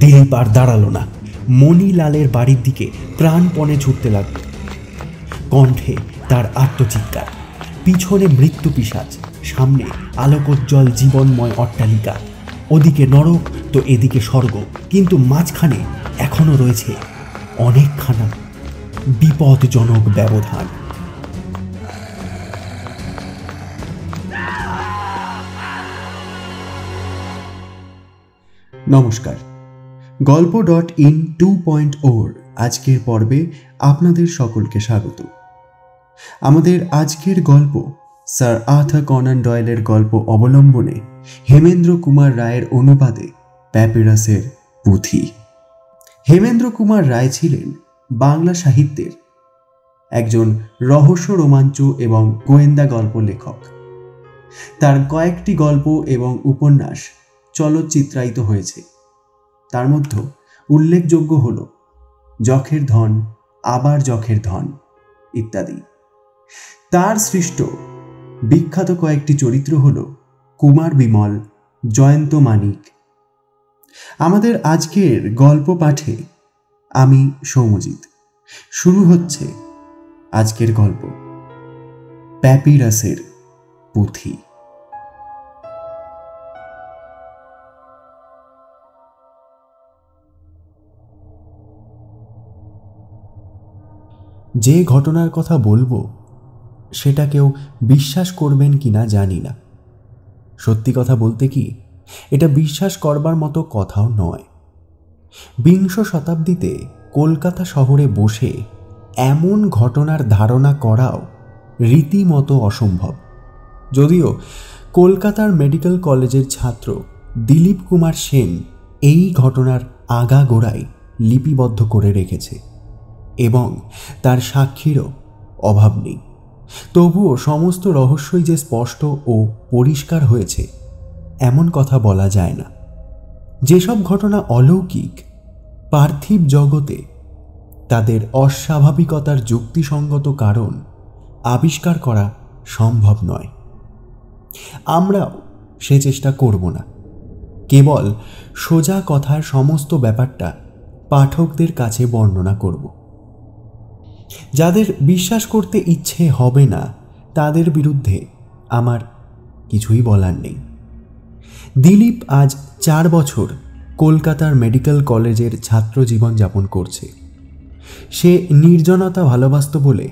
দিলীপ আর দাঁড়ালো না, মণিলালের বাড়ির দিকে প্রাণপণে ছুটতে লাগল। কণ্ঠে তার আত্মচিৎকার, পিছনে মৃত্যু পিশাচ, সামনে আলোকোজ্জ্বল জীবনময় অট্টালিকা। ওদিকে নরক তো এদিকে স্বর্গ, কিন্তু মাঝখানে এখনো রয়েছে অনেকখানা বিপদজনক ব্যবধান। নমস্কার, গল্প.in 2.0 আজকের পর্বে আপনাদের সকলকে স্বাগত। আমাদের আজকের গল্প স্যার আর্থার কনান ডয়েলের গল্প অবলম্বনে হেমেন্দ্র কুমার রায়ের অনুবাদে প্যাপিরাসের পুঁথি। হেমেন্দ্র কুমার রায় ছিলেন বাংলা সাহিত্যের একজন রহস্য, রোমাঞ্চ এবং গোয়েন্দা গল্প লেখক। তার কয়েকটি গল্প এবং উপন্যাস চলচ্চিত্রায়িত হয়েছে। তার মধ্যে উল্লেখযোগ্য হল যখের ধন, আবার যখের ধন ইত্যাদি। তার সৃষ্ট বিখ্যাত কয়েকটি চরিত্র হল কুমার বিমল, জয়ন্ত মানিক। আমাদের আজকের গল্প পাঠে আমি সৌম্যজিৎ। শুরু হচ্ছে আজকের গল্প প্যাপিরাসের পুঁথি। যে ঘটনার কথা বলবো সেটা কেউ বিশ্বাস করবেন কিনা জানি না। সত্যি কথা বলতে কি, এটা বিশ্বাস করবার মতো কথাও নয়। বিংশ শতাব্দীতে কলকাতা শহরে বসে এমন ঘটনার ধারণা করাও রীতিমতো অসম্ভব। যদিও কলকাতার মেডিকেল কলেজের ছাত্র দিলীপ কুমার সেন এই ঘটনার আগাগোড়াই লিপিবদ্ধ করে রেখেছে এবং তার সাক্ষীরও অভাব নেই, তবুও সমস্ত রহস্যই যে স্পষ্ট ও পরিষ্কার হয়েছে এমন কথা বলা যায় না। যেসব ঘটনা অলৌকিক, পার্থিব জগতে তাদের অস্বাভাবিকতার যুক্তিসঙ্গত কারণ আবিষ্কার করা সম্ভব নয়। আমরাও সে চেষ্টা করব না, কেবল সোজা কথার সমস্ত ব্যাপারটা পাঠকদের কাছে বর্ণনা করব। যাদের বিশ্বাস করতে ইচ্ছে হবে না তাদের বিরুদ্ধে আমার কিছুই বলার নেই। দিলীপ আজ 4 বছর কলকাতার মেডিকেল কলেজের ছাত্র জীবন যাপন করছে। সে নির্জনতা ভালোবাসত বলে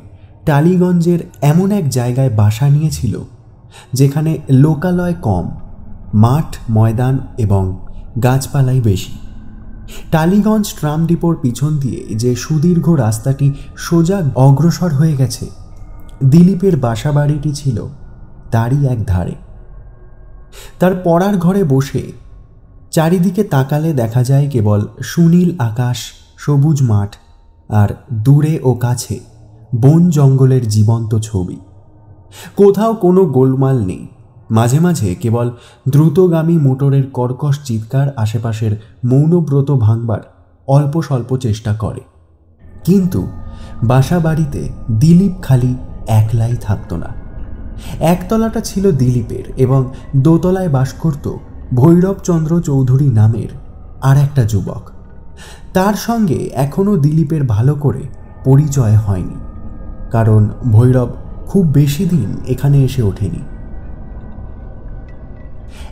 টালিগঞ্জের এমন এক জায়গায় বাসা নিয়েছিল যেখানে লোকালয় কম, মাঠ, ময়দান এবং গাছপালাই বেশি। টালিগঞ্জ ট্রাম ডিপোর পিছন দিয়ে যে সুদীর্ঘ রাস্তাটি সোজা অগ্রসর হয়ে গেছে, দিলীপের বাসা বাড়িটি ছিল তারই এক ধারে। তার পড়ার ঘরে বসে চারিদিকে তাকালে দেখা যায় কেবল সুনীল আকাশ, সবুজ মাঠ আর দূরে ও কাছে বন জঙ্গলের জীবন্ত ছবি। কোথাও কোনো গোলমাল নেই। মাঝে মাঝে কেবল দ্রুতগামী মোটরের কর্কশ চিৎকার আশেপাশের মৌনব্রত ভাঙবার অল্প স্বল্প চেষ্টা করে। কিন্তু বাসা বাড়িতে দিলীপ খালি একলাই থাকত না। একতলাটা ছিল দিলীপের এবং দোতলায় বাস করত ভৈরবচন্দ্র চৌধুরী নামের আর একটা যুবক। তার সঙ্গে এখনও দিলীপের ভালো করে পরিচয় হয়নি, কারণ ভৈরব খুব বেশি দিন এখানে এসে ওঠেনি।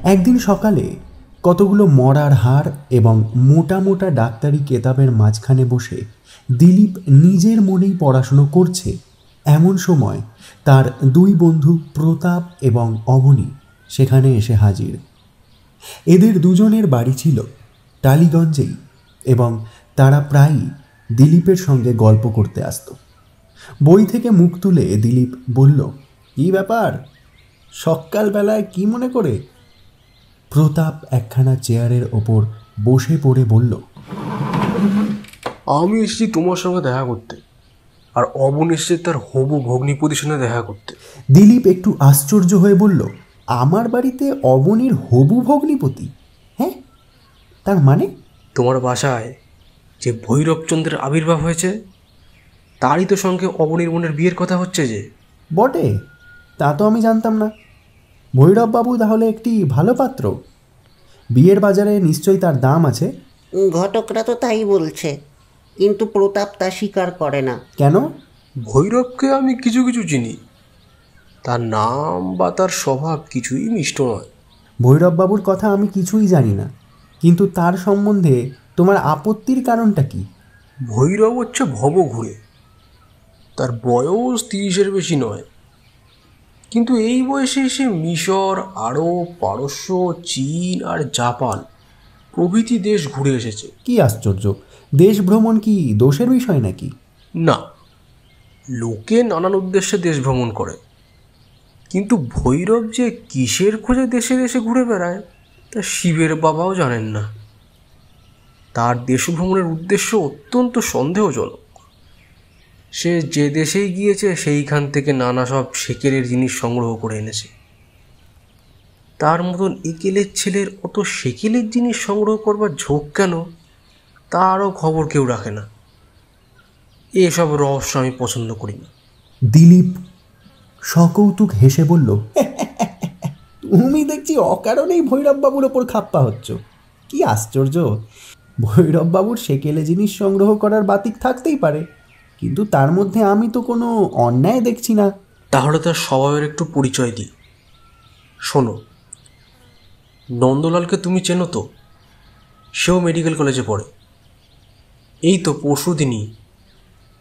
একদিন সকালে কতগুলো মরার হাড় এবং মোটা মোটা ডাক্তারি কেতাবের মাঝখানে বসে দিলীপ নিজের মনেই পড়াশুনো করছে, এমন সময় তার 2 বন্ধু প্রতাপ এবং অবনী সেখানে এসে হাজির। এদের দুজনের বাড়ি ছিল টালিগঞ্জেই এবং তারা প্রায়ই দিলীপের সঙ্গে গল্প করতে আসত। বই থেকে মুখ তুলে দিলীপ বলল, "কি ব্যাপার, সকালবেলায় কি মনে করে?" প্রতাপ একখানা চেয়ারের ওপর বসে পড়ে বলল, "আমি এসেছি তোমার সঙ্গে দেখা করতে, আর অবন এসেছে তার হবু ভগ্নিপতির সঙ্গে দেখা করতে।" দিলীপ একটু আশ্চর্য হয়ে বলল, "আমার বাড়িতে অবনীর হবু ভগ্নিপতি? হ্যাঁ, তার মানে?" তোমার বাসায় যে ভৈরবচন্দ্রের আবির্ভাব হয়েছে তারই তো সঙ্গে অবনীর বোনের বিয়ের কথা হচ্ছে যে। বটে, তা তো আমি জানতাম না। ভৈরববাবু তাহলে একটি ভালো পাত্র। বিয়ের বাজারে নিশ্চয়ই তার দাম আছে। ঘটকরা তো তাই বলছে, কিন্তু প্রতাপ তা স্বীকার করে না। কেন? ভৈরবকে আমি কিছু কিছু চিনি, তার নাম বা তার স্বভাব কিছুই মিষ্ট নয়। ভৈরববাবুর কথা আমি কিছুই জানি না, কিন্তু তার সম্বন্ধে তোমার আপত্তির কারণটা কি? ভৈরব হচ্ছে ভবঘুরে, তার বয়স 30-এর বেশি নয়, কিন্তু এই বয়সে এসে মিশর, আরব, পারস্য, চীন আর জাপান প্রভৃতি দেশ ঘুরে এসেছে। কি আশ্চর্য! দেশ ভ্রমণ কি দোষের বিষয় নাকি? না, লোকে নানান উদ্দেশ্যে দেশ ভ্রমণ করে, কিন্তু ভৈরব যে কিসের খোঁজে দেশে দেশে ঘুরে বেড়ায় তা শিবের বাবাও জানেন না। তার দেশ ভ্রমণের উদ্দেশ্য অত্যন্ত সন্দেহজনক। সে যে দেশেই গিয়েছে সেইখান থেকে নানা সব সেকেলের জিনিস সংগ্রহ করে এনেছে। তার মতন একেলের ছেলের অত সেকেলের জিনিস সংগ্রহ করবার ঝোঁক কেন, তারও খবর কেউ রাখে না। এসব রহস্য আমি পছন্দ করি না। দিলীপ সকৌতুক হেসে বলল, তুমি দেখছি অকারণেই ভৈরববাবুর ওপর খাপ্পা হচ্ছ। কি আশ্চর্য! ভৈরববাবুর সেকেলে জিনিস সংগ্রহ করার বাতিক থাকতেই পারে, কিন্তু তার মধ্যে আমি তো কোনো অন্যায় দেখছি না। তাহলে তার স্বভাবের একটু পরিচয় দিই। শোনো, নন্দলালকে তুমি চেনো তো? সেও মেডিকেল কলেজে পড়ে। এই তো পরশু দিনই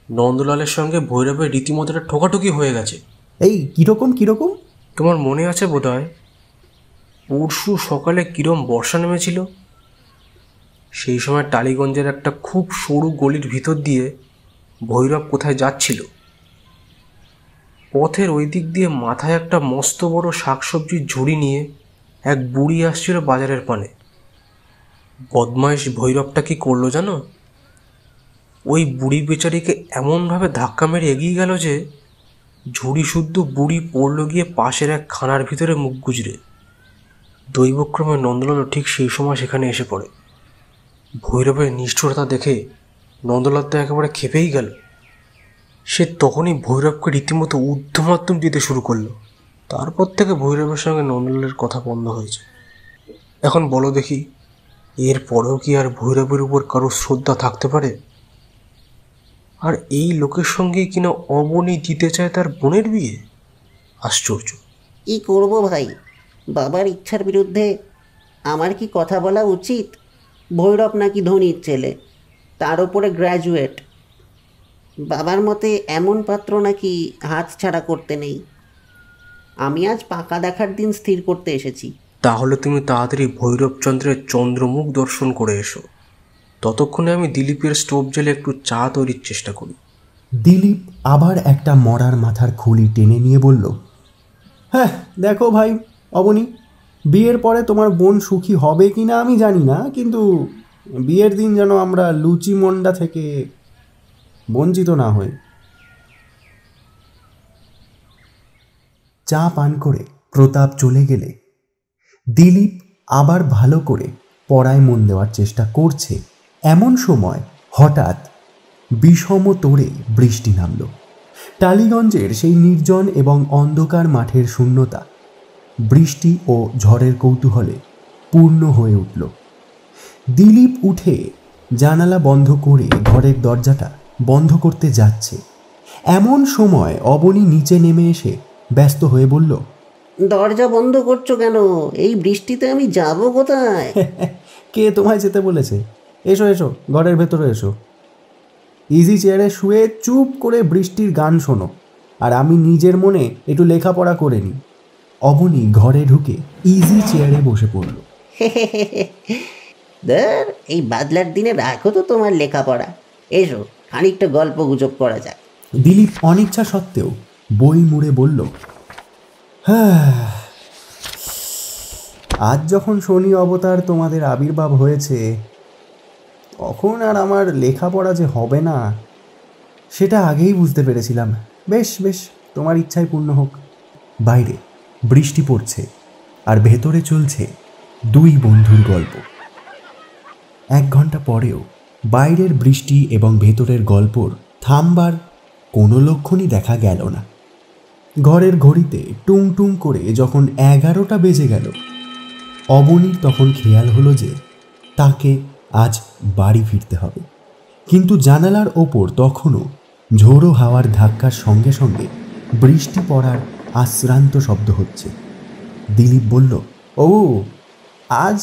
নন্দলালের সঙ্গে ভৈরবের রীতিমতো একটা ঠোকাঠুকি হয়ে গেছে। এই কীরকম কীরকম? তোমার মনে আছে বোধ হয়, পরশু সকালে কিরম বর্ষা নেমেছিল। সেই সময় টালিগঞ্জের একটা খুব সরু গলির ভিতর দিয়ে ভৈরব কোথায় যাচ্ছিল। পথের ওই দিক দিয়ে মাথায় একটা মস্ত বড় শাকসবজির ঝুড়ি নিয়ে এক বুড়ি আসছিল বাজারের পানে। বদমাইশ ভৈরবটা কি করলো জানো? ওই বুড়ি বেচারিকে এমনভাবে ধাক্কা মেরে এগিয়ে গেল যে ঝুড়ি শুদ্ধ বুড়ি পড়ল গিয়ে পাশের এক খানার ভিতরে মুখ গুজরে। দৈবক্রমে নন্দলালও ঠিক সেই সময় সেখানে এসে পড়ে। ভৈরবের নিষ্ঠুরতা দেখে নন্দলাল তো একেবারে খেপেই গেল। সে তখনই ভৈরবকে রীতিমতো ঊর্ধ্বমাত্তম দিতে শুরু করলো। তারপর থেকে ভৈরবের সঙ্গে নন্দলালের কথা বন্ধ হয়েছে। এখন বলো দেখি, এর পরেও কি আর ভৈরবের উপর কারো শ্রদ্ধা থাকতে পারে? আর এই লোকের সঙ্গেই কিনা অবনী দিতে চায় তার বোনের বিয়ে। আশ্চর্য! কি করব ভাই, বাবার ইচ্ছার বিরুদ্ধে আমার কি কথা বলা উচিত? ভৈরব নাকি ধনীর ছেলে, তার ওপরে গ্র্যাজুয়েট। বাবার মতে এমন পাত্র নাকি হাত ছাড়া করতে নেই। আমি আজ পাকা দেখার দিন স্থির করতে এসেছি। তাহলে তুমি তাড়াতাড়ি ভৈরবচন্দ্রের চন্দ্রমুখ দর্শন করে এসো। ততক্ষণে আমি দিলীপের স্টোভ জেলে একটু চা তৈরির চেষ্টা করি। দিলীপ আবার একটা মরার মাথার খুলি টেনে নিয়ে বলল, হ্যাঁ দেখো ভাই অবনী, বিয়ের পরে তোমার বোন সুখী হবে কি না আমি জানি না, কিন্তু বিয়ের দিন যেন আমরা লুচি মন্ডা থেকে বঞ্চিত না হই। চা পান করে প্রতাপ চলে গেলে দিলীপ আবার ভালো করে পড়ায় মন দেওয়ার চেষ্টা করছে। এমন সময় হঠাৎ বিষম তোড়ে বৃষ্টি নামল। টালিগঞ্জের সেই নির্জন এবং অন্ধকার মাঠের শূন্যতা বৃষ্টি ও ঝড়ের কৌতূহলে পূর্ণ হয়ে উঠল। দিলীপ উঠে জানালা বন্ধ করে ঘরের দরজাটা বন্ধ করতে যাচ্ছে। এমন সময় অবনী নিচে নেমে এসে ব্যস্ত হয়ে বলল, দরজা বন্ধ করছো কেন? এই বৃষ্টিতে আমি যাব কোথায়? কে তোমায় যেতে বলেছে? এসো এসো, ঘরের ভেতরে এসো। ইজি চেয়ারে শুয়ে চুপ করে বৃষ্টির গান শোনো, আর আমি নিজের মনে একটু লেখাপড়া করে নিই। অবনী ঘরে ঢুকে ইজি চেয়ারে বসে পড়ল। ধর, এই বাদলার দিনে রাখো তো তোমার লেখাপড়া। এসো খানিকটা গল্প গুজব করা যাক। দিলীপ অনিচ্ছা সত্ত্বেও বই মুড়ে বলল, হ্যাঁ, আজ যখন শনি অবতার তোমাদের আবির্ভাব হয়েছে, তখন আর আমার লেখাপড়া যে হবে না সেটা আগেই বুঝতে পেরেছিলাম। বেশ বেশ, তোমার ইচ্ছাই পূর্ণ হোক। বাইরে বৃষ্টি পড়ছে আর ভেতরে চলছে দুই বন্ধুর গল্প। 1 ঘন্টা পরেও বাইরের বৃষ্টি এবং ভেতরের গল্পর থামবার কোনো লক্ষণই দেখা গেল না। ঘরের ঘড়িতে টুং টুং করে যখন 11টা বেজে গেল, অবনীর তখন খেয়াল হলো যে তাকে আজ বাড়ি ফিরতে হবে। কিন্তু জানালার ওপর তখনও ঝোড়ো হাওয়ার ধাক্কার সঙ্গে সঙ্গে বৃষ্টি পড়ার আশ্রান্ত শব্দ হচ্ছে। দিলীপ বলল, ও আজ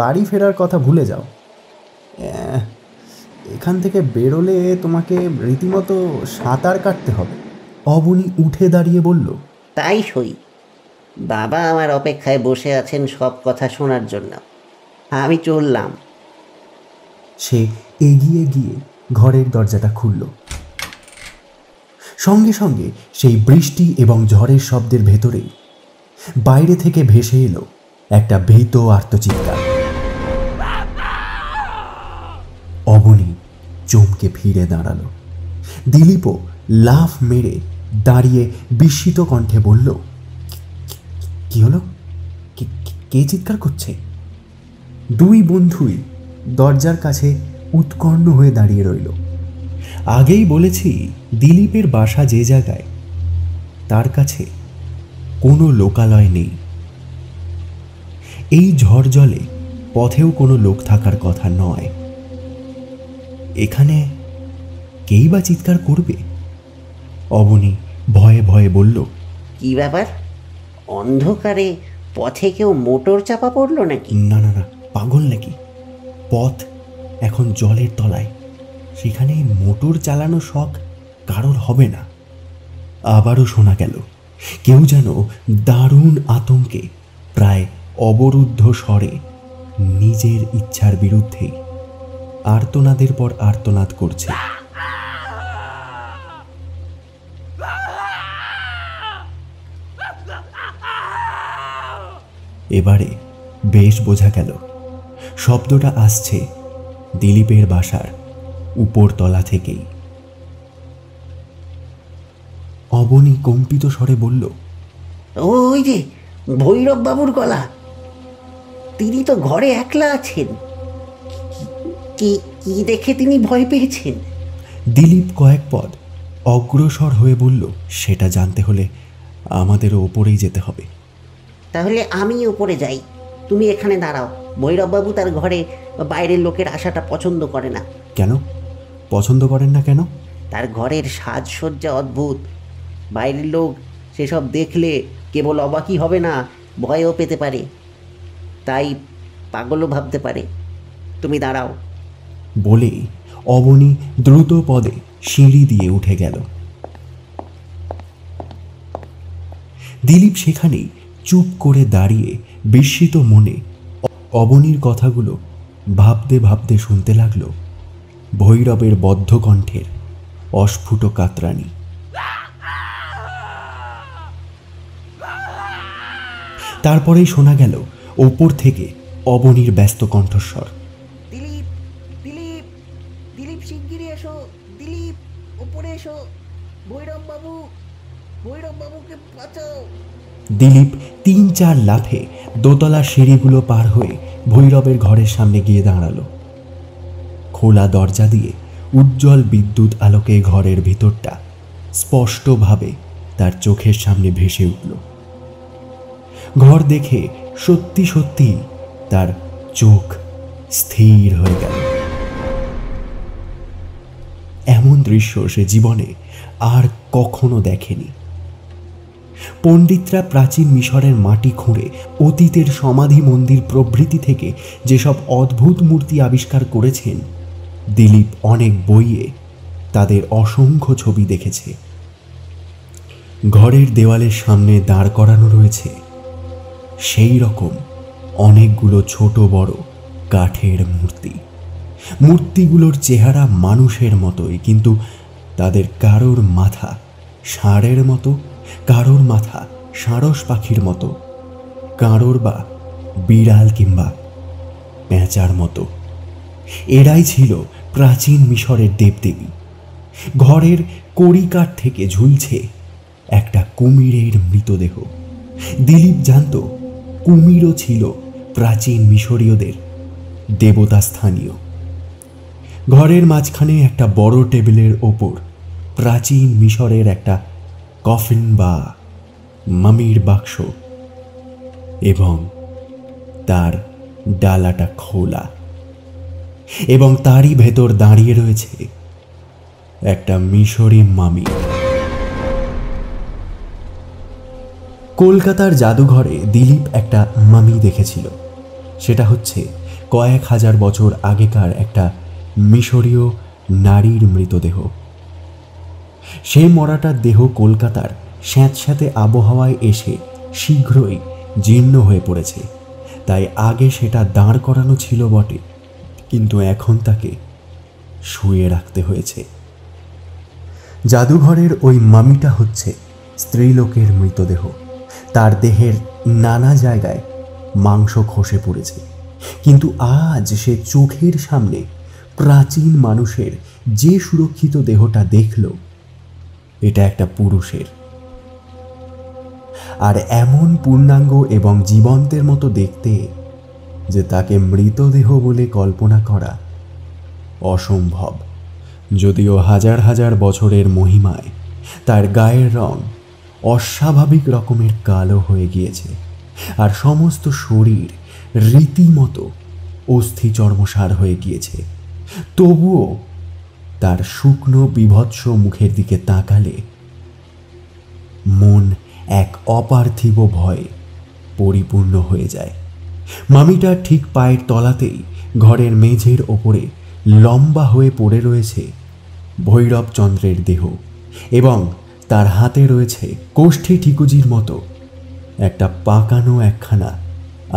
বাড়ি ফেরার কথা ভুলে যাও। এখান থেকে বেরোলে তোমাকে রীতিমতো সাঁতার কাটতে হবে। অবনী উঠে দাঁড়িয়ে বলল, তাই সই। বাবা আমার অপেক্ষায় বসে আছেন সব কথা শোনার জন্য। আমি চললাম। সে এগিয়ে গিয়ে ঘরের দরজাটা খুলল। সঙ্গে সঙ্গে সেই বৃষ্টি এবং ঝড়ের শব্দের ভেতরেই বাইরে থেকে ভেসে এলো একটা ভীত আর্তচিৎকার। অবনী চমকে ফিরে দাঁড়ালো। দিলীপও লাফ মেরে দাঁড়িয়ে বিস্মিত কণ্ঠে বলল, কি হলো? কে চিৎকার করছে? দুই বন্ধুই দরজার কাছে উৎকণ্ঠ হয়ে দাঁড়িয়ে রইল। আগেই বলেছি, দিলীপের বাসা যে জায়গায়, তার কাছে কোনো লোকালয় নেই। এই ঝড় জলে পথেও কোনো লোক থাকার কথা নয়। এখানে কেই বা চিৎকার করবে? অবনী ভয়ে ভয়ে বলল, কি ব্যাপার? অন্ধকারে পথে কেউ মোটর চাপা পড়লো নাকি? না না না, পাগল নাকি? পথ এখন জলের তলায়, সেখানে মোটর চালানো শখ কারোর হবে না। আবারও শোনা গেল কেউ যেন দারুণ আতঙ্কে প্রায় অবরুদ্ধ স্বরে নিজের ইচ্ছার বিরুদ্ধেই আর্তনাদের পর আর্তনাদ করছে। এবারে বেশ বোঝা গেল শব্দটা আসছে দিলীপের বাসার উপরতলা থেকেই। অবনী কম্পিত স্বরে বলল, ওই যে ভৈরব বাবুর গলা। তিনি তো ঘরে একলা আছেন। কি কি দেখে তিনি ভয় পেয়েছেন? দিলীপ কয়েক পদ অগ্রসর হয়ে বলল, সেটা জানতে হলে আমাদেরও ওপরেই যেতে হবে। তাহলে আমি উপরে যাই, তুমি এখানে দাঁড়াও। ভৈরববাবু তার ঘরে বাইরের লোকের আসাটা পছন্দ করে না। কেন পছন্দ করেন না? কেন? তার ঘরের সাজসজ্জা অদ্ভুত। বাইরের লোক সেসব দেখলে কেবল অবাকই হবে না, ভয়ও পেতে পারে, তাই পাগলও ভাবতে পারে। তুমি দাঁড়াও। বলেই অবনী দ্রুত পদে সিঁড়ি দিয়ে উঠে গেল। দিলীপ সেখানেই চুপ করে দাঁড়িয়ে বিস্মিত মনে অবনীর কথাগুলো ভাবতে ভাবতে শুনতে লাগল ভৈরবের বদ্ধ কণ্ঠের অস্ফুট কাতরানি। তারপরেই শোনা গেল ওপর থেকে অবনীর ব্যস্ত কণ্ঠস্বর, দিলীপ, দিলীপ, দিলীপ শিগগিরই এসো। দিলীপ, উপরে এসো। ভৈরববাবু, ভৈরববাবুকে বাঁচাও। দিলীপ ৩-৪ লাফে দোতলা সিঁড়িগুলো পার হয়ে ভৈরবের ঘরের সামনে গিয়ে দাঁড়ালো। খোলা দরজা দিয়ে উজ্জ্বল বিদ্যুৎ আলোকে ঘরের ভিতরটা স্পষ্টভাবে তার চোখের সামনে ভেসে উঠল। ঘর দেখে সত্যি সত্যি তার চোখ স্থির হয়ে গেল। এমন দৃশ্য সে জীবনে আর কখনো দেখেনি। পণ্ডিতরা প্রাচীন মিশরের মাটি খুঁড়ে অতীতের সমাধি মন্দির প্রভৃতি থেকে যেসব অদ্ভুত মূর্তি আবিষ্কার করেছেন, দিলীপ অনেক বইয়ে তাদের অসংখ্য ছবি দেখেছে। ঘরের দেওয়ালের সামনে দাঁড় করানো রয়েছে সেই রকম অনেকগুলো ছোট বড় কাঠের মূর্তি। মূর্তিগুলোর চেহারা মানুষের মতোই, কিন্তু তাদের কারোর মাথা ষাঁড়ের মতো, কারোর মাথা সারস পাখির মতো, কারোর বা বিড়াল কিংবা পেঁচার মতো। এরাই ছিল প্রাচীন মিশরের দেবদেবী। ঘরের কড়িকাঠ থেকে ঝুলছে একটা কুমিরের মৃতদেহ। দিলীপ জানত কুমিরও ছিল প্রাচীন মিশরীয়দের দেবতা স্থানীয়। ঘরের মাঝখানে একটা বড় টেবিলের ওপর প্রাচীন মিশরের একটা কফিন বা মামির বাক্স এবং তার ডালাটা খোলা। এবং তারই ভেতর দাঁড়িয়ে রয়েছে একটা মিশরি মামি। কলকাতার জাদুঘরে দিলীপ একটা মামি দেখেছিল। সেটা হচ্ছে কয়েক হাজার বছর আগেকার একটা মিশরীয় নারীর মৃতদেহ। সেই মরাটার দেহ কলকাতার স্যাঁতস্যাঁতে আবহাওয়ায় এসে শীঘ্রই জীর্ণ হয়ে পড়েছে, তাই আগে সেটা দাঁড় করানো ছিল বটে, কিন্তু এখন তাকে শুয়ে রাখতে হয়েছে। জাদুঘরের ওই মামিটা হচ্ছে স্ত্রীলোকের মৃতদেহ। তার দেহের নানা জায়গায় মাংস খসে পড়েছে, কিন্তু আজ সে চোখের সামনে প্রাচীন মানুষের যে সুরক্ষিত দেহটা দেখল, এটা একটা পুরুষের। আর এমন পূর্ণাঙ্গ এবং জীবন্তের মতো দেখতে যে তাকে মৃতদেহ বলে কল্পনা করা অসম্ভব। যদিও হাজার হাজার বছরের মহিমায় তার গায়ের রং অস্বাভাবিক রকমের কালো হয়ে গিয়েছে, আর সমস্ত শরীর রীতিমতো অস্থি চর্মসার হয়ে গিয়েছে, তবুও তার শুকনো বিভৎস মুখের দিকে তাকালে মন এক অপার্থিব ভয়ে পরিপূর্ণ হয়ে যায়। মামিটার ঠিক পায়ের তলাতেই ঘরের মেঝের ওপরে লম্বা হয়ে পড়ে রয়েছে ভৈরবচন্দ্রের দেহ, এবং তার হাতে রয়েছে কোষ্ঠী ঠিকুজির মতো একটা পাকানো একখানা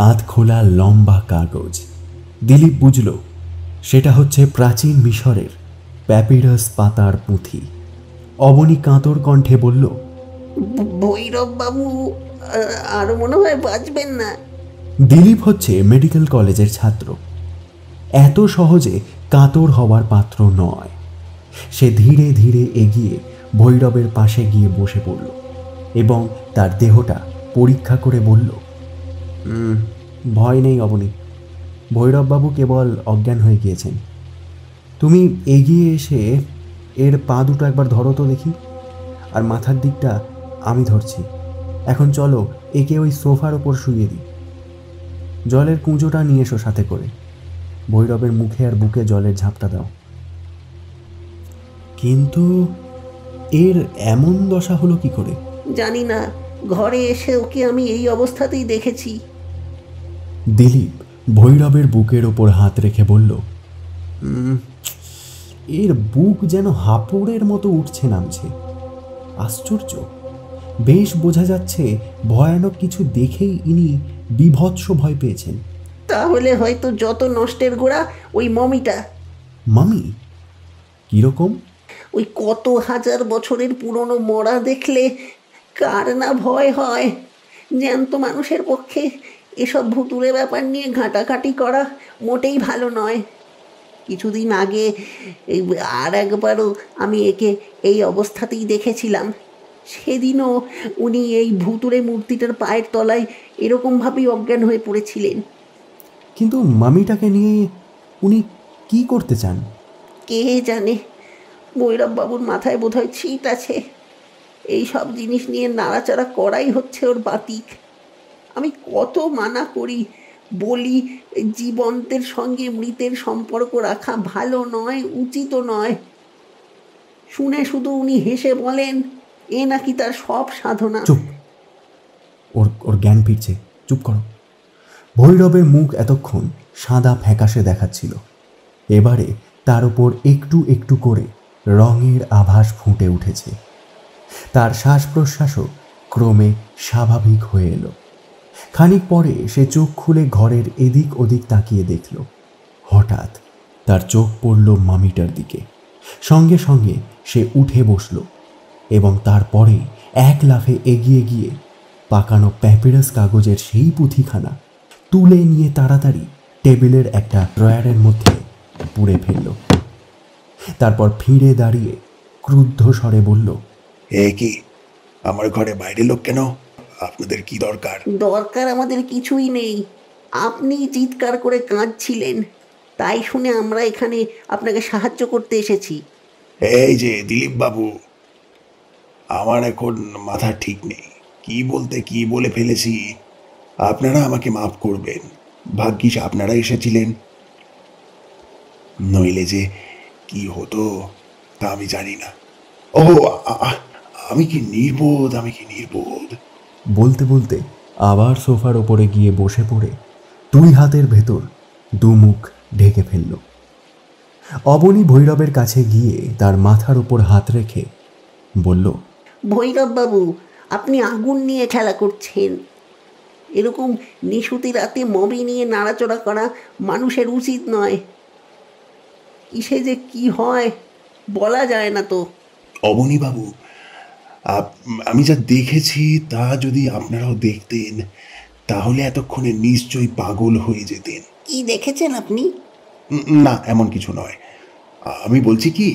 আধখোলা লম্বা কাগজ। দিলীপ বুঝল সেটা হচ্ছে প্রাচীন মিশরের প্যাপিরাস পাতার পুঁথি। অবনী কাঁতর কণ্ঠে বলল, ভৈরব বাবু আরো মনে হয় বাঁচবেন না। দিলীপ হচ্ছে মেডিকেল কলেজের ছাত্র, এত সহজে কাতর হওয়ার পাত্র নয়। সে ধীরে ধীরে এগিয়ে ভৈরবের পাশে গিয়ে বসে পড়ল এবং তার দেহটা পরীক্ষা করে বলল, ভয় নেই অবনী, ভৈরববাবু কেবল অজ্ঞান হয়ে গিয়েছেন। তুমি এগিয়ে এসে এর পা দুটো একবার ধরো তো দেখি, আর মাথার দিকটা আমি ধরছি। এখন চলো একে ওই সোফার ওপর শুইয়ে দিই। জলের কুঁজোটা নিয়ে এসো সাথে করে, ভৈরবের মুখে আর বুকে জলের ঝাপটা দাও। কিন্তু এর এমন দশা হলো কি করে? জানি না, ঘরে এসে ওকে আমি এই অবস্থাতেই দেখেছি। দিলীপ ভৈরবের বুকের ওপর হাত রেখে বলল, এর বুক যেন হাঁপুড়ের মতো উঠছে নামছে। আশ্চর্য, বেশ বোঝা যাচ্ছে ভয়ানক কিছু দেখেই ইনি বিভৎস ভয় পেয়েছেন। তাহলে হয়তো যত নষ্টের গোড়া ওই মমিটা। মামি? কিরকম? ওই কত হাজার বছরের পুরনো মরা দেখলে কার না ভয় হয়। জ্যান্ত মানুষের পক্ষে এসব ভুতুড়ে ব্যাপার নিয়ে ঘাঁটাঘাঁটি করা মোটেই ভালো নয়। কিছুদিন আগে আর একবারও আমি একে এই অবস্থাতেই দেখেছিলাম। সেদিনও উনি এই ভুতুড়ে মূর্তিটার পায়ের তলায় এরকমভাবেই অজ্ঞান হয়ে পড়েছিলেন। কিন্তু মামিটাকে নিয়ে উনি কি করতে চান? কে জানে, ভৈরব বাবুর মাথায় বোধহয় ছিট আছে। এই সব জিনিস নিয়ে নাড়াচাড়া করাই হচ্ছে ওর বাতিক। আমি কত মানা করি, বলি জীবন্তের সঙ্গে মৃতের সম্পর্ক রাখা ভালো নয়, উচিত নয়। শুনে শুধু উনি হেসে বলেন এ নাকি তার সব সাধনা। চুপ, ওর জ্ঞান ফিরছে, চুপ করো। ভৈরবের মুখ এতক্ষণ সাদা ফ্যাকাশে দেখাচ্ছিল, এবারে তার উপর একটু একটু করে রঙের আভাস ফুটে উঠেছে। তার শ্বাস প্রশ্বাসও ক্রমে স্বাভাবিক হয়ে এলো। খানিক পরে সে চোখ খুলে ঘরের এদিক ওদিক তাকিয়ে দেখল। হঠাৎ তার চোখ পড়ল মামিটার দিকে। সঙ্গে সঙ্গে সে উঠে বসল এবং তারপরে এক লাফে এগিয়ে গিয়ে পাকানো প্যাপিরাস কাগজের সেই পুঁথিখানা তুলে নিয়ে তাড়াতাড়ি টেবিলের একটা ড্রয়ারের মধ্যে পুড়ে ফেলল। তারপর ফিরে দাঁড়িয়ে ক্রুদ্ধ স্বরে বলল, এ কি, আমার ঘরে বাইরে লোক কেন? আপনাদের কি দরকার? দরকার আমাদের কিছুই নেই। আপনি চিৎকার করে কাঁদছিলেন, তাই শুনে আমরা এখানে আপনাকে সাহায্য করতে এসেছি। এই যে দিলীপ বাবু, আমার এখন মাথা ঠিক নেই, কি বলতে কি বলে ফেলেছি। আপনারা আমাকে মাফ করবেন, ভাগ্যিস আপনারা এসেছিলেন। নইলে যে কি হতো তা আমি জানি না। ও আমি কি নির্বোধ, আমি কি নির্বোধ। বলতে বলতে আবার সোফার ওপরে গিয়ে বসে পড়ে 2 হাতের ভেতর 2 মুখ ঢেকে ফেলল। অবনী ভৈরবের কাছে গিয়ে তার মাথার উপর হাত রেখে বলল, ভৈরব বাবু, আপনি আগুন নিয়ে খেলা করছেন। এরকম নিশুতি রাতে মবি নিয়ে নাড়াচড়া করা মানুষের উচিত নয়। কিসে যে কি হয় বলা যায় না তো। অবনীবাবু, আমি যা দেখেছি তা যদি আপনারাও দেখতেন তাহলে এতক্ষণে নিশ্চয়ই পাগল হয়ে যেতেন। কি দেখেছেন আপনি? না, এমন কিছু নয়। আমি বলছি কি,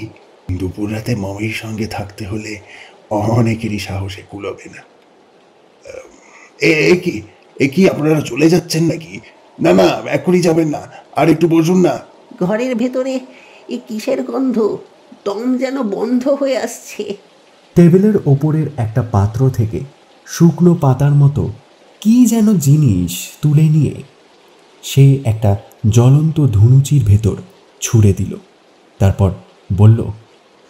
দুপুর রাতে মমির সঙ্গে থাকতে হলে অনেকেরই সাহসে কুলোবে না। এ কি আপনারা চলে যাচ্ছেন নাকি? না না, এখনই যাবেন না, আর একটু বসুন না। ঘরের ভেতরে এ কিসের গন্ধ? দম যেন বন্ধ হয়ে আসছে। টেবিলের ওপরের একটা পাত্র থেকে শুকনো পাতার মতো কি যেন জিনিস তুলে নিয়ে সে একটা জ্বলন্ত ধুনুচির ভেতর ছুঁড়ে দিল। তারপর বলল,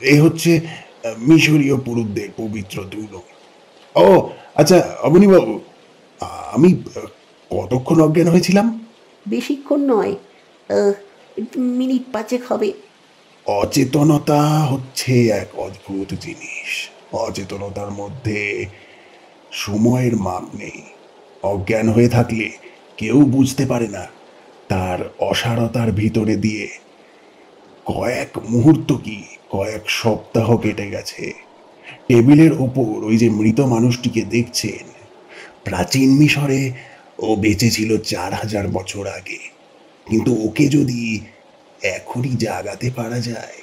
এ হচ্ছে মিশরীয় পুরুষদের পবিত্র ধুনো। ও আচ্ছা অবনীবাবু, আমি কতক্ষণ অজ্ঞান হয়েছিলাম? বেশিক্ষণ নয়, মিনিট 5 হবে। অচেতনতা হচ্ছে এক অদ্ভুত জিনিস। অচেতনতার মধ্যে সময়ের মাপ নেই। অজ্ঞান হয়ে থাকলে কেউ বুঝতে পারে না তার অসারতার ভিতরে দিয়ে কয়েক মুহূর্ত কি কয়েক সপ্তাহ কেটে গেছে। টেবিলের ওপর ওই যে মৃত মানুষটিকে দেখছেন, প্রাচীন মিশরে ও বেঁচে ছিল 4000 বছর আগে। কিন্তু ওকে যদি এখনই জাগাতে পারা যায়,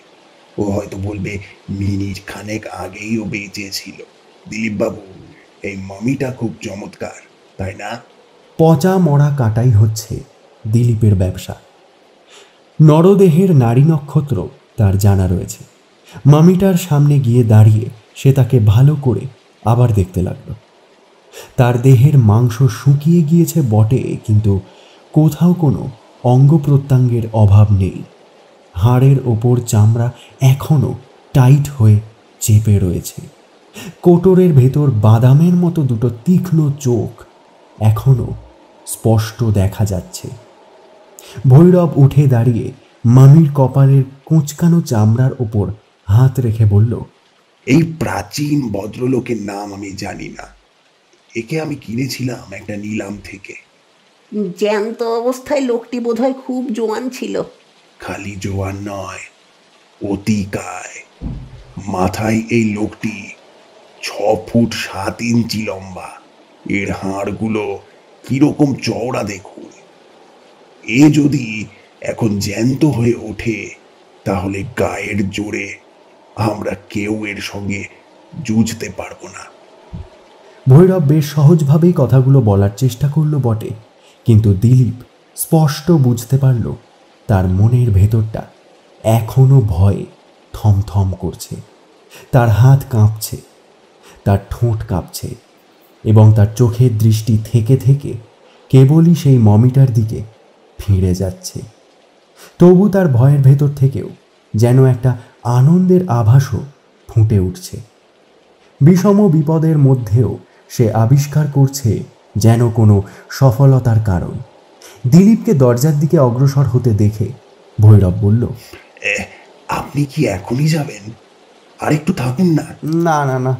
ও হয়তো বলবে মিনিট খানেক আগেই ও বেঁচে ছিল। দিলীপ বাবু, এই মমিটা খুব চমৎকার, তাই না? পচা মরা কাটাই হচ্ছে দিলীপের ব্যবসা। নরদেহের নারী নক্ষত্র তার জানা রয়েছে। মামিটার সামনে গিয়ে দাঁড়িয়ে সে তাকে ভালো করে আবার দেখতে লাগলো। তার দেহের মাংস শুকিয়ে গিয়েছে বটে, কিন্তু কোথাও কোনো অঙ্গ প্রত্যঙ্গের অভাব নেই। হাড়ের ওপর চামড়া এখনও টাইট হয়ে চেপে রয়েছে। কোটরের ভেতর বাদামের মতো 2 তীক্ষ্ণ চোখ এখনও স্পষ্ট দেখা যাচ্ছে। ভৈরব উঠে দাঁড়িয়ে মামির কপালের কোঁচকানো চামড়ার ওপর হাত রেখে বলল, এই প্রাচীন ভদ্রলোকের নাম আমি জানি না। একে আমি কিনেছিলাম একটা নিলাম থেকে। জ্যান্ত অবস্থায় লোকটি বোধহয় খুব জোয়ান ছিল। খালি জোয়ান নয়, অতিকায়। মাথায় এই লোকটি 6 ফুট 7 ইঞ্চি লম্বা। এর হাড়গুলো কিরকম চওড়া দেখুন। এ যদি এখন জ্যান্ত হয়ে ওঠে তাহলে গায়ের জোরে আমরা কেউ এর সঙ্গে যুঝতে পারবো না। ভৈরব বেশ সহজভাবেই কথাগুলো বলার চেষ্টা করল বটে, কিন্তু দিলীপ স্পষ্ট বুঝতে পারল তার মনের ভেতরটা এখনো ভয়ে থমথম করছে। তার হাত কাঁপছে, তার ঠোঁট কাঁপছে, এবং তার চোখের দৃষ্টি থেকে থেকে কেবলই সেই মমিটার দিকে ফিরে যাচ্ছে। তবু তার ভয়ের ভেতর থেকেও যেন একটা আনন্দের আভাসও ফুটে উঠছে। বিষম বিপদের মধ্যেও সে আবিষ্কার করছে যেন কোনো সফলতার কারণ। দিলীপকে দরজার দিকে অগ্রসর হতে দেখে ভৈরব বলল, আপনি কি এখনই যাবেন? আর একটু থাকুন না। না না না,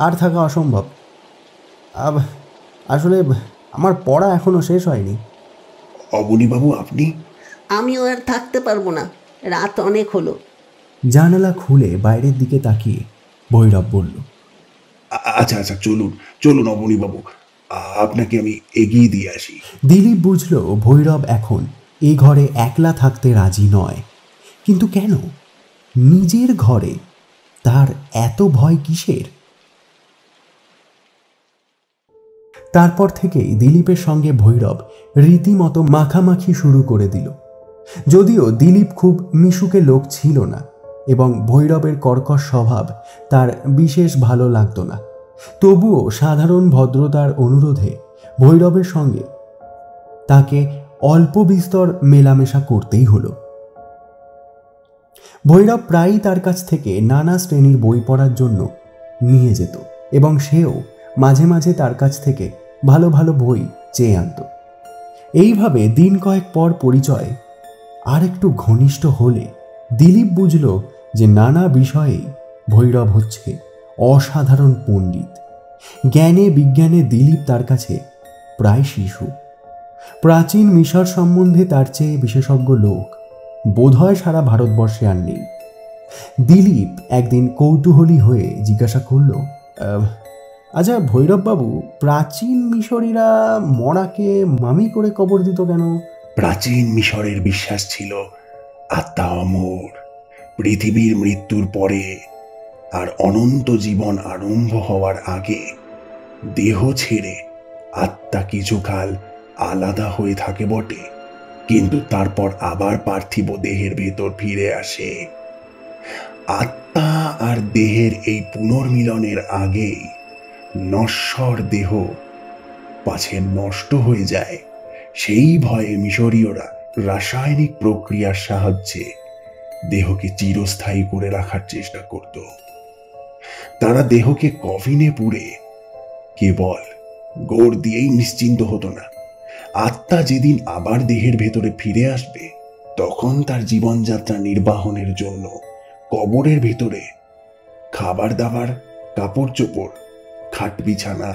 আর থাকা অসম্ভব। আসলে আমার পড়া এখনো শেষ হয়নি। অবনীবাবু, আপনি? আমিও আর থাকতে পারবো না, রাত অনেক হলো। জানালা খুলে বাইরের দিকে তাকিয়ে ভৈরব বলল, আচ্ছা আচ্ছা, চলুন চলুন অবনীবাবু, আপনাকে আমি এগিয়ে দিয়ে আসি। দিলীপ বুঝল ভৈরব এখন এ ঘরে একলা থাকতে রাজি নয়। কিন্তু কেন? নিজের ঘরে তার এত ভয় কিসের? তারপর থেকেই দিলীপের সঙ্গে ভৈরব রীতিমতো মাখামাখি শুরু করে দিল। যদিও দিলীপ খুব মিশুকে লোক ছিল না এবং ভৈরবের কর্কশ স্বভাব তার বিশেষ ভালো লাগতো না, তবুও সাধারণ ভদ্রতার অনুরোধে ভৈরবের সঙ্গে তাকে অল্প বিস্তর মেলামেশা করতেই হলো। ভৈরব প্রায়ই তার কাছ থেকে নানা শ্রেণীর বই পড়ার জন্য নিয়ে যেত এবং সেও মাঝে মাঝে তার কাছ থেকে ভালো ভালো বই চেয়ে আনত। এইভাবে দিন কয়েক পর পরিচয় আর একটু ঘনিষ্ঠ হলে দিলীপ বুঝল যে নানা বিষয়েই ভৈরব হচ্ছে অসাধারণ পণ্ডিত। জ্ঞানে বিজ্ঞানে দিলীপ তার কাছে প্রায় শিশু। প্রাচীন মিশর সম্বন্ধে তার চেয়ে বিশেষজ্ঞ লোক বোধহয় সারা ভারতবর্ষে আর নেই। দিলীপ একদিন কৌতূহলী হয়ে জিজ্ঞাসা করল, আচ্ছা ভৈরববাবু, প্রাচীন মিশরীরা মরাকে মামি করে কবর দিত কেন? প্রাচীন মিশরের বিশ্বাস ছিল আত্মা অমর, পৃথিবীর মৃত্যুর পরে আর অনন্ত জীবন আরম্ভ হওয়ার আগে দেহ ছেড়ে আত্মা কিছুকাল আলাদা হয়ে থাকে বটে, কিন্তু তারপর আবার পার্থিব দেহের ভেতর ফিরে আসে। আত্মা আর দেহের এই পুনর্মিলনের আগেই নশ্বর দেহ পাছে নষ্ট হয়ে যায়, সেই ভয়ে মিশরীয়রা রাসায়নিক প্রক্রিয়ার সাহায্যে দেহকে চিরস্থায়ী করে রাখার চেষ্টা করত। তারা দেহকে কফিনে পুড়ে কেবল গোড় দিয়েই নিশ্চিন্ত হতো না। আত্মা যেদিন আবার দেহের ভেতরে ফিরে আসবে, তখন তার জীবনযাত্রা নির্বাহনের জন্য কবরের ভেতরে খাবার দাবার, কাপড় চোপড়, খাট বিছানা,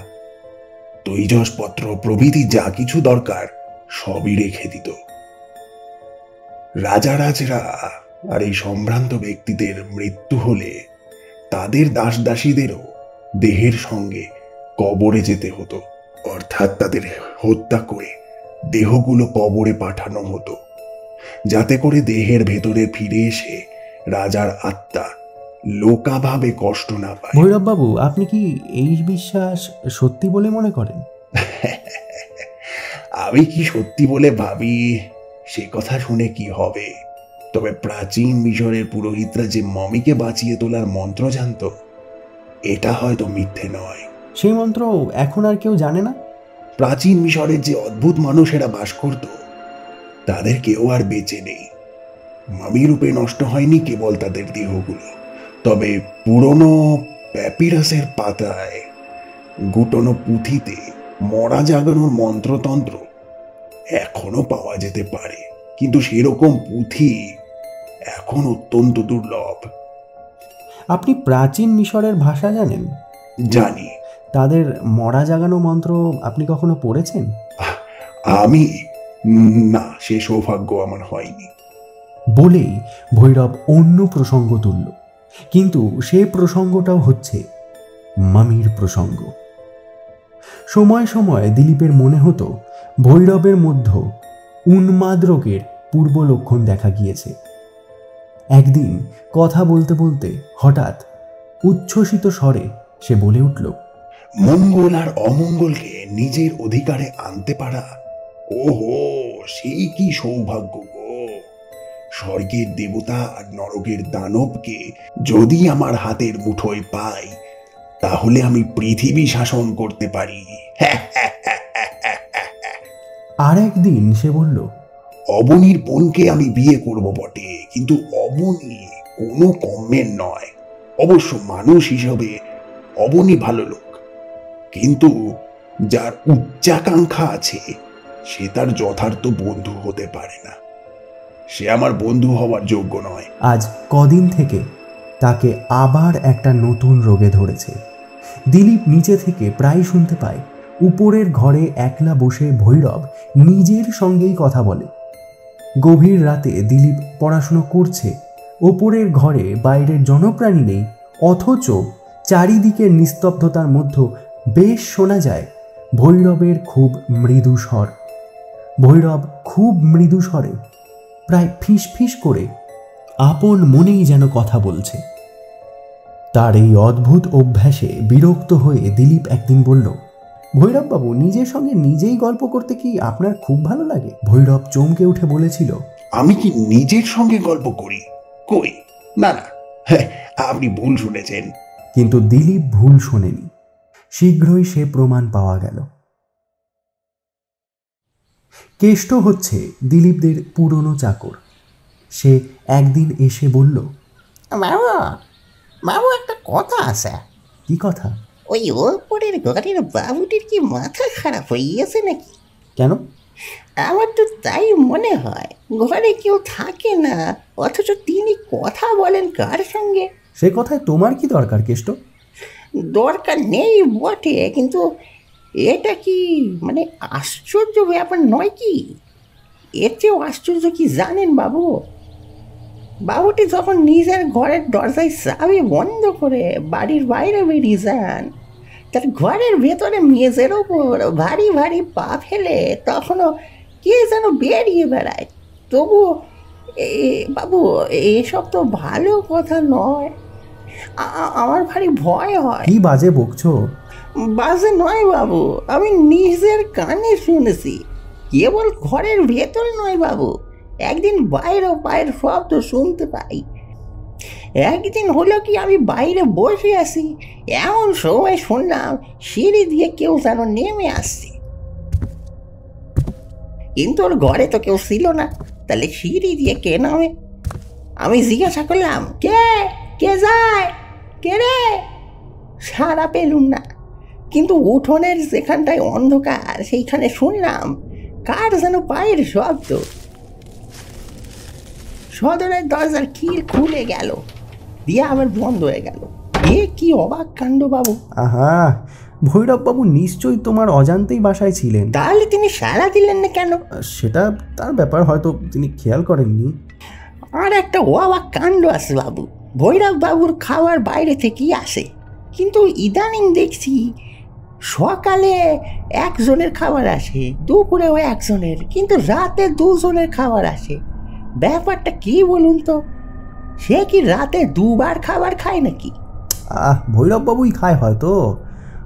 তৈজসপত্র প্রভৃতি যা কিছু দরকার সবই রেখে দিত। রাজারাজরা আর এই সম্ভ্রান্ত ব্যক্তিদের মৃত্যু হলে তাদের দাস দাসীদেরও দেহের সঙ্গে কবরে যেতে হতো, অর্থাৎ তাদের হত্যা করে দেহগুলো কবরে পাঠানো হতো, যাতে করে দেহের ভেতরে ফিরে এসে রাজার আত্মা লোকাভাবে কষ্ট না পায়। ভৈরববাবু, আপনি কি এই বিশ্বাস সত্যি বলে মনে করেন? আমি কি সত্যি বলে ভাবি সে কথা শুনে কি হবে, তবে প্রাচীন মিশরের পুরোহিতরা যে মমিকে বাঁচিয়ে তোলার মন্ত্র জানত, এটা হয়তো মিথ্যে নয়। সেই মন্ত্র এখন আর কেউ জানে না? প্রাচীন মিশরের যে অদ্ভুত মানুষেরা বাস করত, তাদের কেউ আর বেঁচে নেই। মামি রূপে নষ্ট হয়নি কেবল তাদের দেহগুলো, তবে পুরনো প্যাপিরাসের পাতায় গুটানো পুঁথিতে মরা জাগানোর মন্ত্রতন্ত্র এখনো পাওয়া যেতে পারে, কিন্তু সেরকম পুঁথি এখন অত্যন্ত দুর্লভ। আপনি প্রাচীন মিশরের ভাষা জানেন? জানি। তাদের মরা জাগানো মন্ত্র আপনি কখনো পড়েছেন? আমি না, সে সৌভাগ্য আমার হয়নি। বলেই ভৈরব অন্য প্রসঙ্গ তুলল, কিন্তু সে প্রসঙ্গটাও হচ্ছে মামির প্রসঙ্গ। সময় সময় দিলীপের মনে হতো ভৈরবের মধ্যে উন্মাদ রোগের পূর্ব লক্ষণ দেখা গিয়েছে। একদিন কথা বলতে বলতে হঠাৎ উচ্ছ্বসিত স্বরে সে বলে উঠল, মঙ্গল আর অমঙ্গলকে নিজের অধিকারে আনতে পারা, ওহো সেই কি সৌভাগ্য গো! স্বর্গের দেবতা আর নরকের দানবকে যদি আমার হাতের মুঠোয় পাই, তাহলে আমি পৃথিবী শাসন করতে পারি। আর একদিন সে বলল, অবনীর বোনকে আমি বিয়ে করব বটে, কিন্তু অবনী কোনো কমের নয়। অবশ্য মানুষ হিসেবে অবনী ভালো লোক, কিন্তু যার উচ্চাকাঙ্ক্ষা আছে সে তার যথার্থ বন্ধু হতে পারে না। সে আমার বন্ধু হওয়ার যোগ্য নয়। আজ কদিন থেকে তাকে আবার একটা নতুন রোগে ধরেছে। দিলীপ নিচে থেকে প্রায় শুনতে পায় উপরের ঘরে একলা বসে ভৈরব নিজের সঙ্গেই কথা বলে। গভীর রাতে দিলীপ পড়াশুনো করছে, ওপরের ঘরে বাইরের জনপ্রাণী নেই, অথচ চারিদিকের নিস্তব্ধতার মধ্যে বেশ শোনা যায় ভৈরবের খুব মৃদু স্বর। ভৈরব খুব মৃদু স্বরে, প্রায় ফিস ফিস করে আপন মনেই যেন কথা বলছে। তার এই অদ্ভুত অভ্যাসে বিরক্ত হয়ে দিলীপ একদিন বলল, ভৈরববাবু, নিজের সঙ্গে নিজেই গল্প করতে কি আপনার খুব ভালো লাগে? ভৈরব চমকে উঠে বলেছিল, আমি কি নিজের সঙ্গে গল্প করি? কই, না না, আপনি ভুল শুনেছেন। কিন্তু দিলীপ ভুল শোনেনি। শীঘ্রই সে প্রমাণ পাওয়া গেল। কেষ্ট হচ্ছে দিলীপদের পুরনো চাকর। সে একদিন এসে বলল, বাবু, বাবু একটা কথা আছে। কি কথা? ওই ওপরের ঘরের বাবুটির কি মাথা খারাপ হয়ে গেছে নাকি? কেন? আমার তো তাই মনে হয়। ঘরে কেউ থাকে না, অথচ তিনি কথা বলেন কার সঙ্গে? সে কথায় তোমার কি দরকার কেষ্ট? দরকার নেই বটে, কিন্তু এটা কি মানে আশ্চর্য ব্যাপার নয় কি? এর চেয়েও আশ্চর্য কি জানেন বাবু? বাবুটি যখন নিজের ঘরের দরজায় চাবি বন্ধ করে বাড়ির বাইরে বেরিয়ে যান, তার ঘরের ভেতরে মেঝের ওপর ভারী ভারী পা ফেলে তখনও কে যেন বেরিয়ে বেড়ায়। তবু বাবু, এসব তো ভালো কথা নয়। আমার ভারী ভয় হয়। কি বাজে বকছো? বাজে নয় বাবু, আমি নিজের কানে শুনেছি। কেবল ঘরের ভেতরে নয় বাবু, একদিন বাইরেও পায়ের শব্দ শুনতে পাই। একদিন হলো কি, আমি বাইরে বসে আছি, এমন সময় শুনলাম সিঁড়ি দিয়ে কেউ যেন নেমে আসছে। কিন্তু ওর ঘরে তো কেউ ছিল না, তাহলে সিঁড়ি দিয়ে কে নামে? আমি জিজ্ঞাসা করলাম, কে কে যায়, কে রে? সাড়া পেলুম না। কিন্তু উঠোনের যেখানটায় অন্ধকার, সেইখানে শুনলাম কার যেন পায়ের শব্দ। সদরের দরজার খিল খুলে গেল, দিয়ে আবার বন্ধ হয়ে গেল। কি অবাক কাণ্ড বাবু! আহা, ভৈরব বাবু নিশ্চয়ই তোমার অজান্তেই বাসায় ছিলেন। তাহলে তিনি সাড়া দিলেন না কেন? সেটা তার ব্যাপার, হয়তো তিনি খেয়াল করেননি। আর একটা অবাক কাণ্ড আছে বাবু। ভৈরব বাবুর খাবার বাইরে থেকেই আসে, কিন্তু ইদানিং দেখছি সকালে একজনের খাবার আসে, দুপুরেও একজনের, কিন্তু রাতে দুজনের খাবার আসে। ব্যাপারটা কি বলুন তো? সে কি রাতে দুবার খাবার খায় নাকি? ভৈরব বাবুই খায় হয়তো,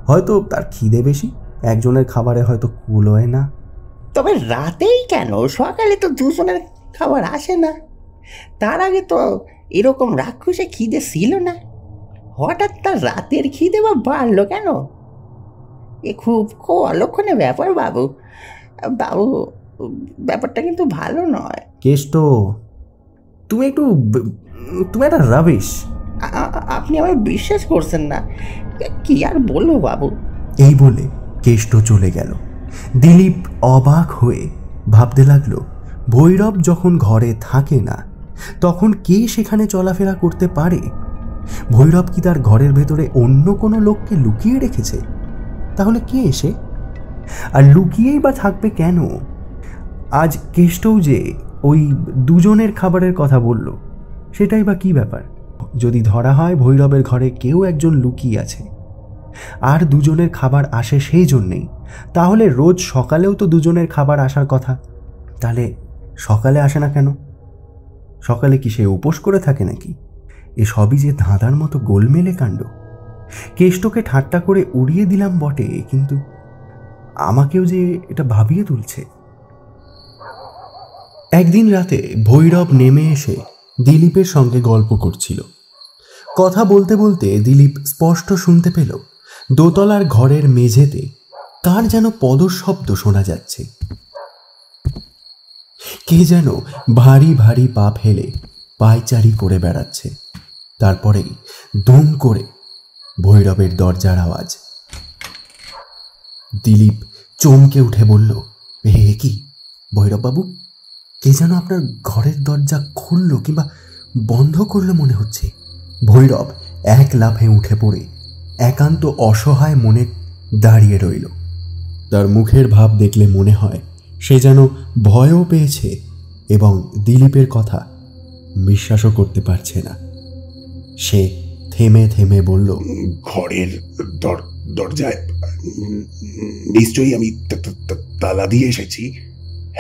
হয়তো তার খিদে বেশি, একজনের খাবারে হয়তো কুলোয় না। তবে রাতেই কেন? সকালে তো দুজনের খাবার আসে না। তার আগে তো এরকম রাক্ষসে খিদে ছিল না। হঠাৎ তার রাতের খিদে বা বাড়লো কেন? এ খুব খুব অলক্ষণে ব্যাপার বাবু। বাবু, ব্যাপারটা কিন্তু ভালো নয়। কেষ্ট, তুমি একটা রাবিশ। আপনি আমায় বিশ্বাস করছেন না, কি আর বলবো বাবু। এই বলে কেষ্ট চলে গেল। দিলীপ অবাক হয়ে ভাবতে লাগলো, ভৈরব যখন ঘরে থাকে না তখন কে সেখানে চলাফেরা করতে পারে? ভৈরব কি তার ঘরের ভেতরে অন্য কোনো লোককে লুকিয়ে রেখেছে? তাহলে কে এসে? আর লুকিয়েই বা থাকবে কেন? আজ কেষ্টও যে ওই দুজনের খাবারের কথা বলল, সেটাই বা কি ব্যাপার? যদি ধরা হয় ভৈরবের ঘরে কেউ একজন লুকিয়ে আছে আর দুজনের খাবার আসে সেই জন্যেই, তাহলে রোজ সকালেও তো দুজনের খাবার আসার কথা। তাহলে সকালে আসে না কেন? সকালে কি সে উপোস করে থাকে নাকি? এসবই যে ধাঁধার মতো গোলমেলে কাণ্ড। কেষ্টকে ঠাট্টা করে উড়িয়ে দিলাম বটে, কিন্তু আমাকেও যে এটা ভাবিয়ে তুলছে। একদিন রাতে ভৈরব নেমে এসে দিলীপের সঙ্গে গল্প করছিল। কথা বলতে বলতে দিলীপ স্পষ্ট শুনতে পেল দোতলার ঘরের মেঝেতে কার যেন পদশব্দ শোনা যাচ্ছে। কে যেন ভারী ভারী পা ফেলে পায়চারি করে বেড়াচ্ছে। তারপরেই দুম করে ভৈরবের দরজার আওয়াজ। দিলীপ চমকে উঠে বলল, হে কি ভৈরববাবু, কে যেন আপনার ঘরের দরজা খুললো কিংবা বন্ধ করলো মনে হচ্ছে। ভৈরব এক লাফে উঠে পড়ে একান্ত অসহায় মনে দাঁড়িয়ে রইল। তার মুখের ভাব দেখলে মনে হয় সে যেন ভয়ও পেয়েছে এবং দিলীপের কথা বিশ্বাসও করতে পারছে না। সে থেমে থেমে বলল, ঘরের দরজায় নিশ্চয়ই আমি তালা দিয়ে এসেছি।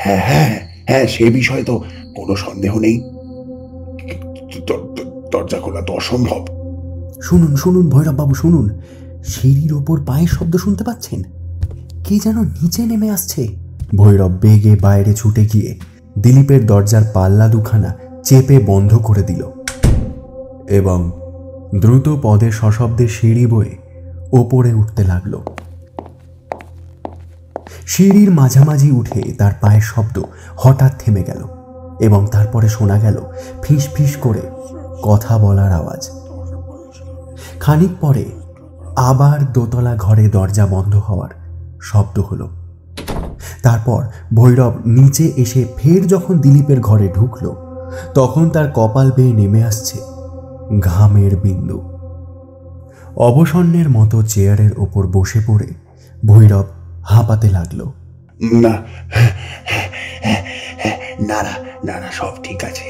হ্যাঁ হ্যাঁ হ্যাঁ, সে বিষয়ে তো কোনো সন্দেহ নেই। দরজা খোলা তো অসম্ভব। শুনুন শুনুন ভৈরববাবু, শুনুন, সিঁড়ির ওপর পায়ের শব্দ শুনতে পাচ্ছেন? কে যেন নিচে নেমে আসছে। ভৈরব বেগে বাইরে ছুটে গিয়ে দিলীপের দরজার পাল্লা দুখানা চেপে বন্ধ করে দিল এবং দ্রুত পদে সশব্দে সিঁড়ি বয়ে ওপরে উঠতে লাগলো। সিঁড়ির মাঝামাঝি উঠে তার পায়ের শব্দ হঠাৎ থেমে গেল এবং তারপরে শোনা গেল ফিস ফিস করে কথা বলার আওয়াজ। খানিক পরে আবার দোতলা ঘরে দরজা বন্ধ হওয়ার শব্দ হলো। তারপর ভৈরব নিচে এসে ফের যখন দিলীপের ঘরে ঢুকল, তখন তার কপাল বেয়ে নেমে আসছে ঘামের বিন্দু। অবসন্নের মতো চেয়ারের ওপর বসে পড়ে ভৈরব হাঁপাতে লাগলো। না না না না না, সব ঠিক আছে।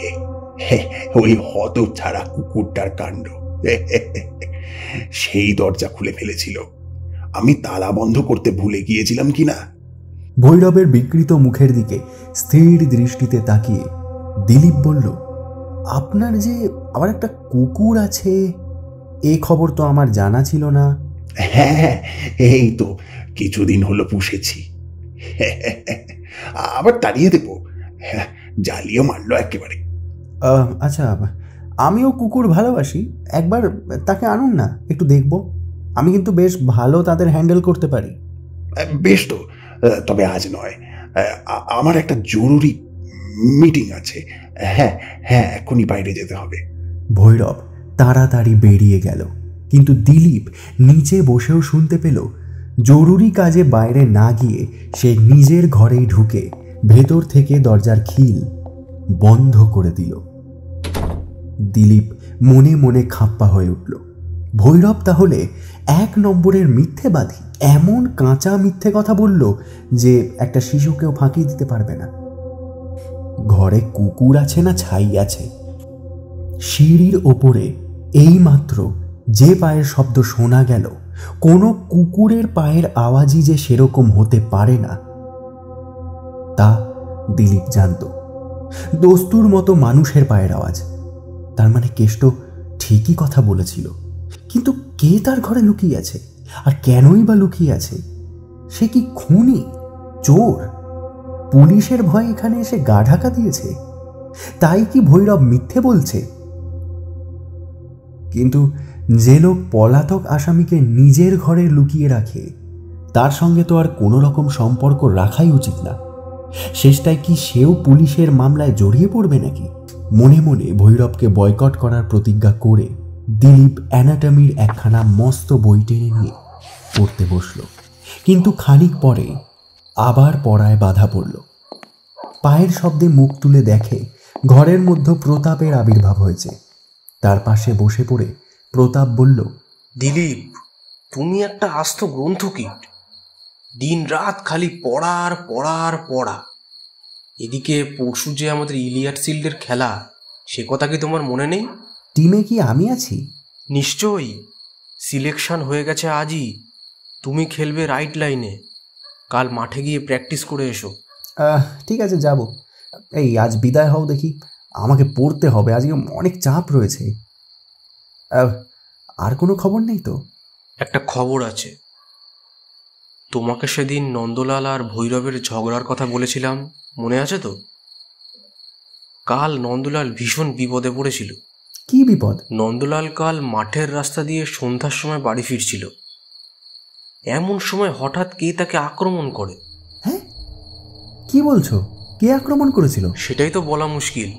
ওই হত ছাড়া কুকুরটার কাণ্ড। সেই দরজা খুলে ফেলেছিল। আমি তালা বন্ধ করতে ভুলে গিয়েছিলাম কিনা। ভৈরবের বিকৃত মুখের দিকে স্থির দৃষ্টিতে তাকিয়ে দিলীপ বলল, আপনার যে আবার একটা কুকুর আছে, এই খবর তো আমার জানা ছিল না। হ্যাঁ, এই তো কিছুদিন হলো পুষেছি। আবার তাড়িয়ে দেবো। জ্বালিয়ে মারলো একেবারে। আচ্ছা, আমিও কুকুর ভালোবাসি, একবার তাকে আনুন না, একটু দেখব। আমি কিন্তু বেশ ভালো তাদের হ্যান্ডেল করতে পারি। বেশ তো, তবে আজ নয়। আমার একটা জরুরি মিটিং আছে। হ্যাঁ হ্যাঁ, এখনই বাইরে যেতে হবে। ভৈরব তাড়াতাড়ি বেরিয়ে গেল, কিন্তু দিলীপ নিচে বসেও শুনতে পেল জরুরি কাজে বাইরে না গিয়ে সে নিজের ঘরেই ঢুকে ভেতর থেকে দরজার খিল বন্ধ করে দিল। দিলীপ মনে মনে খাপ্পা হয়ে উঠল। ভৈরব তাহলে 1 নম্বরের মিথ্যেবাদী। এমন কাঁচা মিথ্যে কথা বলল যে একটা শিশুকেও ফাঁকি দিতে পারবে না। ঘরে কুকুর আছে না ছাই আছে? সিঁড়ির ওপরে এইমাত্র যে পায়ের শব্দ শোনা গেল, কোনো কুকুরের পায়ের আওয়াজই যে সেরকম হতে পারে না তা দিলীপ জানত। দস্তুর মতো মানুষের পায়ের আওয়াজ। তার মানে কেষ্ট ঠিকই কথা বলেছিল। কিন্তু কে তার ঘরে লুকিয়ে আছে, আর কেনই বা লুকিয়ে আছে? সে কি খুনি, চোর? পুলিশের ভয়ে এখানে এসে গা ঢাকা দিয়েছে? তাই কি ভৈরব মিথ্যে বলছে? কিন্তু যে লোক পলাতক আসামিকে নিজের ঘরে লুকিয়ে রাখে, তার সঙ্গে তো আর কোনো রকম সম্পর্ক রাখাই উচিত না। শেষটায় কি সেও পুলিশের মামলায় জড়িয়ে পড়বে নাকি? মনে মনে ভৈরবকে বয়কট করার প্রতিজ্ঞা করে দিলীপ অ্যানাটমির একখানা মস্ত বই টেনে নিয়ে পড়তে বসল। কিন্তু খানিক পরে আবার পড়ায় বাধা পড়ল। পায়ের শব্দে মুখ তুলে দেখে ঘরের মধ্যে প্রতাপের আবির্ভাব হয়েছে। তার পাশে বসে পড়ে প্রতাপ বলল, দিলীপ, তুমি একটা আস্ত গ্রন্থকীট। দিন রাত খালি পড়া আর পড়া আর পড়া। এদিকে পরশু যে আমাদের ইলিয়াড শিল্ডের খেলা, সে কথা কি তোমার মনে নেই? টিমে কি আমি আছি? নিশ্চয়ই। সিলেকশন হয়ে গেছে আজই। তুমি খেলবে রাইট লাইনে। কাল মাঠে গিয়ে প্র্যাকটিস করে এসো। ঠিক আছে, যাব। এই আজ বিদায় হও দেখি, আমাকে পড়তে হবে, আজকে অনেক চাপ রয়েছে। আর কোনো খবর নেই তো? একটা খবর আছে। তোমাকে সেদিন নন্দলাল আর ভৈরবের ঝগড়ার কথা বলেছিলাম, মনে আছে তো? কাল নন্দলাল ভীষণ বিপদে পড়েছিল। কি বিপদ? নন্দলাল কাল মাঠের রাস্তা দিয়ে সন্ধ্যার সময় বাড়ি ফিরছিল। এমন সময় হঠাৎ কে তাকে আক্রমণ করে। হ্যাঁ, কি বলছো? কে আক্রমণ করেছিল? সেটাই তো বলা মুশকিল।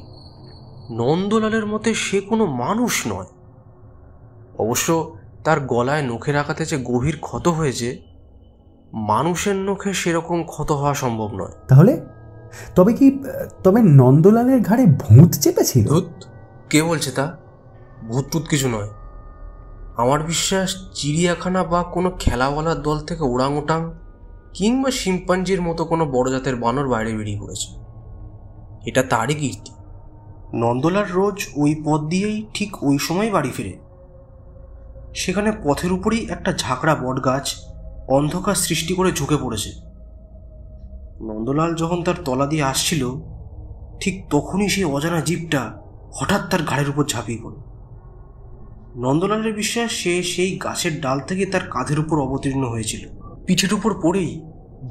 নন্দলালের মতে সে কোনো মানুষ নয়। অবশ্য তার গলায় নখের আঘাতে যে গভীর ক্ষত হয়েছে, মানুষের নখে সেরকম ক্ষত হওয়া সম্ভব নয়। তাহলে তবে নন্দলালের ঘাড়ে ভূত চেপেছিল? ভূত? কে বলছে তা? ভূত টুত কিছু নয়। আমার বিশ্বাস চিড়িয়াখানা বা কোনো খেলাওয়ালার দল থেকে ওরাংওটাং কিংবা শিম্পাঞ্জির মতো কোনো বড় জাতের বানর বাইরে বেরিয়ে পড়েছে। এটা তারই কীর্তি। নন্দলাল রোজ ওই পথ দিয়েই ঠিক ওই সময় বাড়ি ফিরে। সেখানে পথের উপরেই একটা ঝাঁকড়া বট গাছ অন্ধকার সৃষ্টি করে ঝুঁকে পড়েছে। নন্দলাল যখন তার তলা দিয়ে আসছিল, ঠিক তখনই সেই অজানা জীবটা হঠাৎ তার ঘাড়ের উপর ঝাঁপিয়ে পড়ে। নন্দলালের বিশ্বাস সে সেই গাছের ডাল থেকে তার কাঁধের উপর অবতীর্ণ হয়েছিল। পিঠের উপর পড়েই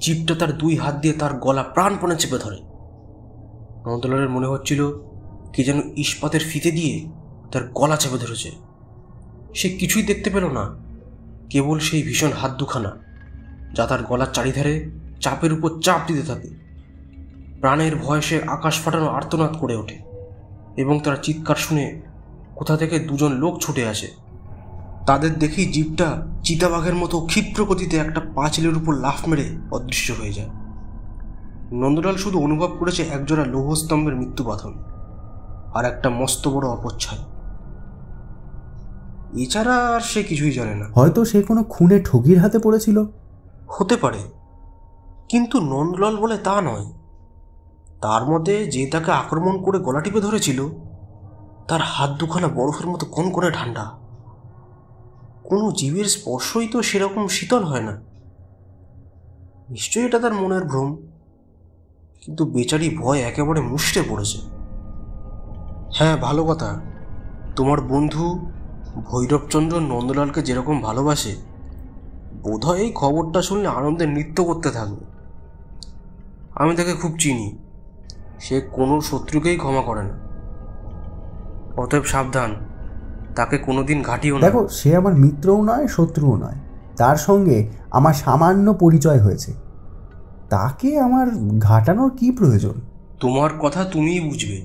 জীবটা তার 2 হাত দিয়ে তার গলা প্রাণপণে চেপে ধরে। নন্দলালের মনে হচ্ছিল কে যেন ইস্পাতের ফিতে দিয়ে তার গলা চেপে ধরেছে। সে কিছুই দেখতে পেল না, কেবল সেই ভীষণ হাত দুখানা যা তার গলার চারিধারে চাপের উপর চাপ দিতে থাকে। প্রাণের ভয়ে সে আকাশ ফাটানো আর্তনাদ করে ওঠে এবং তার চিৎকার শুনে কোথা থেকে দুজন লোক ছুটে আসে। তাদের দেখেই জিপটা চিতাবাঘের মতো ক্ষিপ্র গতিতে একটা পাঁচিলের উপর লাফ মেরে অদৃশ্য হয়ে যায়। নন্দলাল শুধু অনুভব করেছে একজোড়া লৌহস্তম্ভের মৃত্যুবাথন আর একটা মস্ত বড় অপচ্ছায়। এছাড়া আর সে কিছুই জানে না। হয়তো সে কোনো খুনে ঠগির হাতে পড়েছিল। হতে পারে, কিন্তু নন্দলাল বলে তা নয়। তার মধ্যে যে তাকে আক্রমণ করে গলা টিপে ধরেছিল তার হাত দুখানা বরফের মতো কনকনে ঠান্ডা। কোনো জীবের স্পর্শই তো সেরকম শীতল হয় না। নিশ্চয়ই এটা তার মনের ভ্রম, কিন্তু বেচারি ভয় একেবারে মুষড়ে পড়েছে। হ্যাঁ, ভালো কথা, তোমার বন্ধু ভৈরবচন্দ্র নন্দলালকে যেরকম ভালোবাসে, বোধহয় এই খবরটা শুনলে আনন্দে নৃত্য করতে থাকবে। আমি তাকে খুব চিনি, সে কোনো শত্রুকেই ক্ষমা করে না। অতএব সাবধান, তাকে কোনোদিন ঘাটিও না। দেখো, সে আমার মিত্রও নয়, শত্রুও নয়। তার সঙ্গে আমার সামান্য পরিচয় হয়েছে, তাকে আমার ঘাটানোর কি প্রয়োজন? তোমার কথা তুমিই বুঝবে,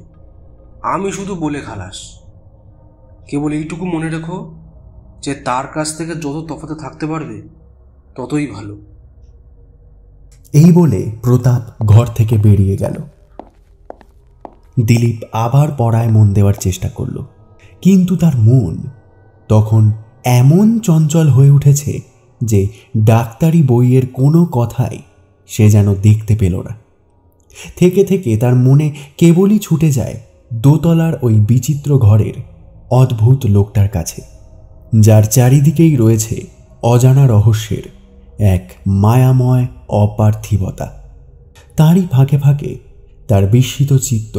আমি শুধু বলে খালাস। কেবল এইটুকু মনে রেখো যে তার কাছ থেকে যত তফাতে থাকতে পারবে ততই ভালো। এই বলে প্রতাপ ঘর থেকে বেরিয়ে গেল। দিলীপ আবার পড়ায় মন দেওয়ার চেষ্টা করল, কিন্তু তার মন তখন এমন চঞ্চল হয়ে উঠেছে যে ডাক্তারি বইয়ের কোনো কথাই সে যেন দেখতে পেল না। থেকে থেকে তার মনে কেবলই ছুটে যায় দোতলার ওই বিচিত্র ঘরের অদ্ভুত লোকটার কাছে, যার চারিদিকেই রয়েছে অজানা রহস্যের এক মায়াময় অপার্থিবতা। তারই ফাঁকে ফাঁকে তার বিস্মিত চিত্ত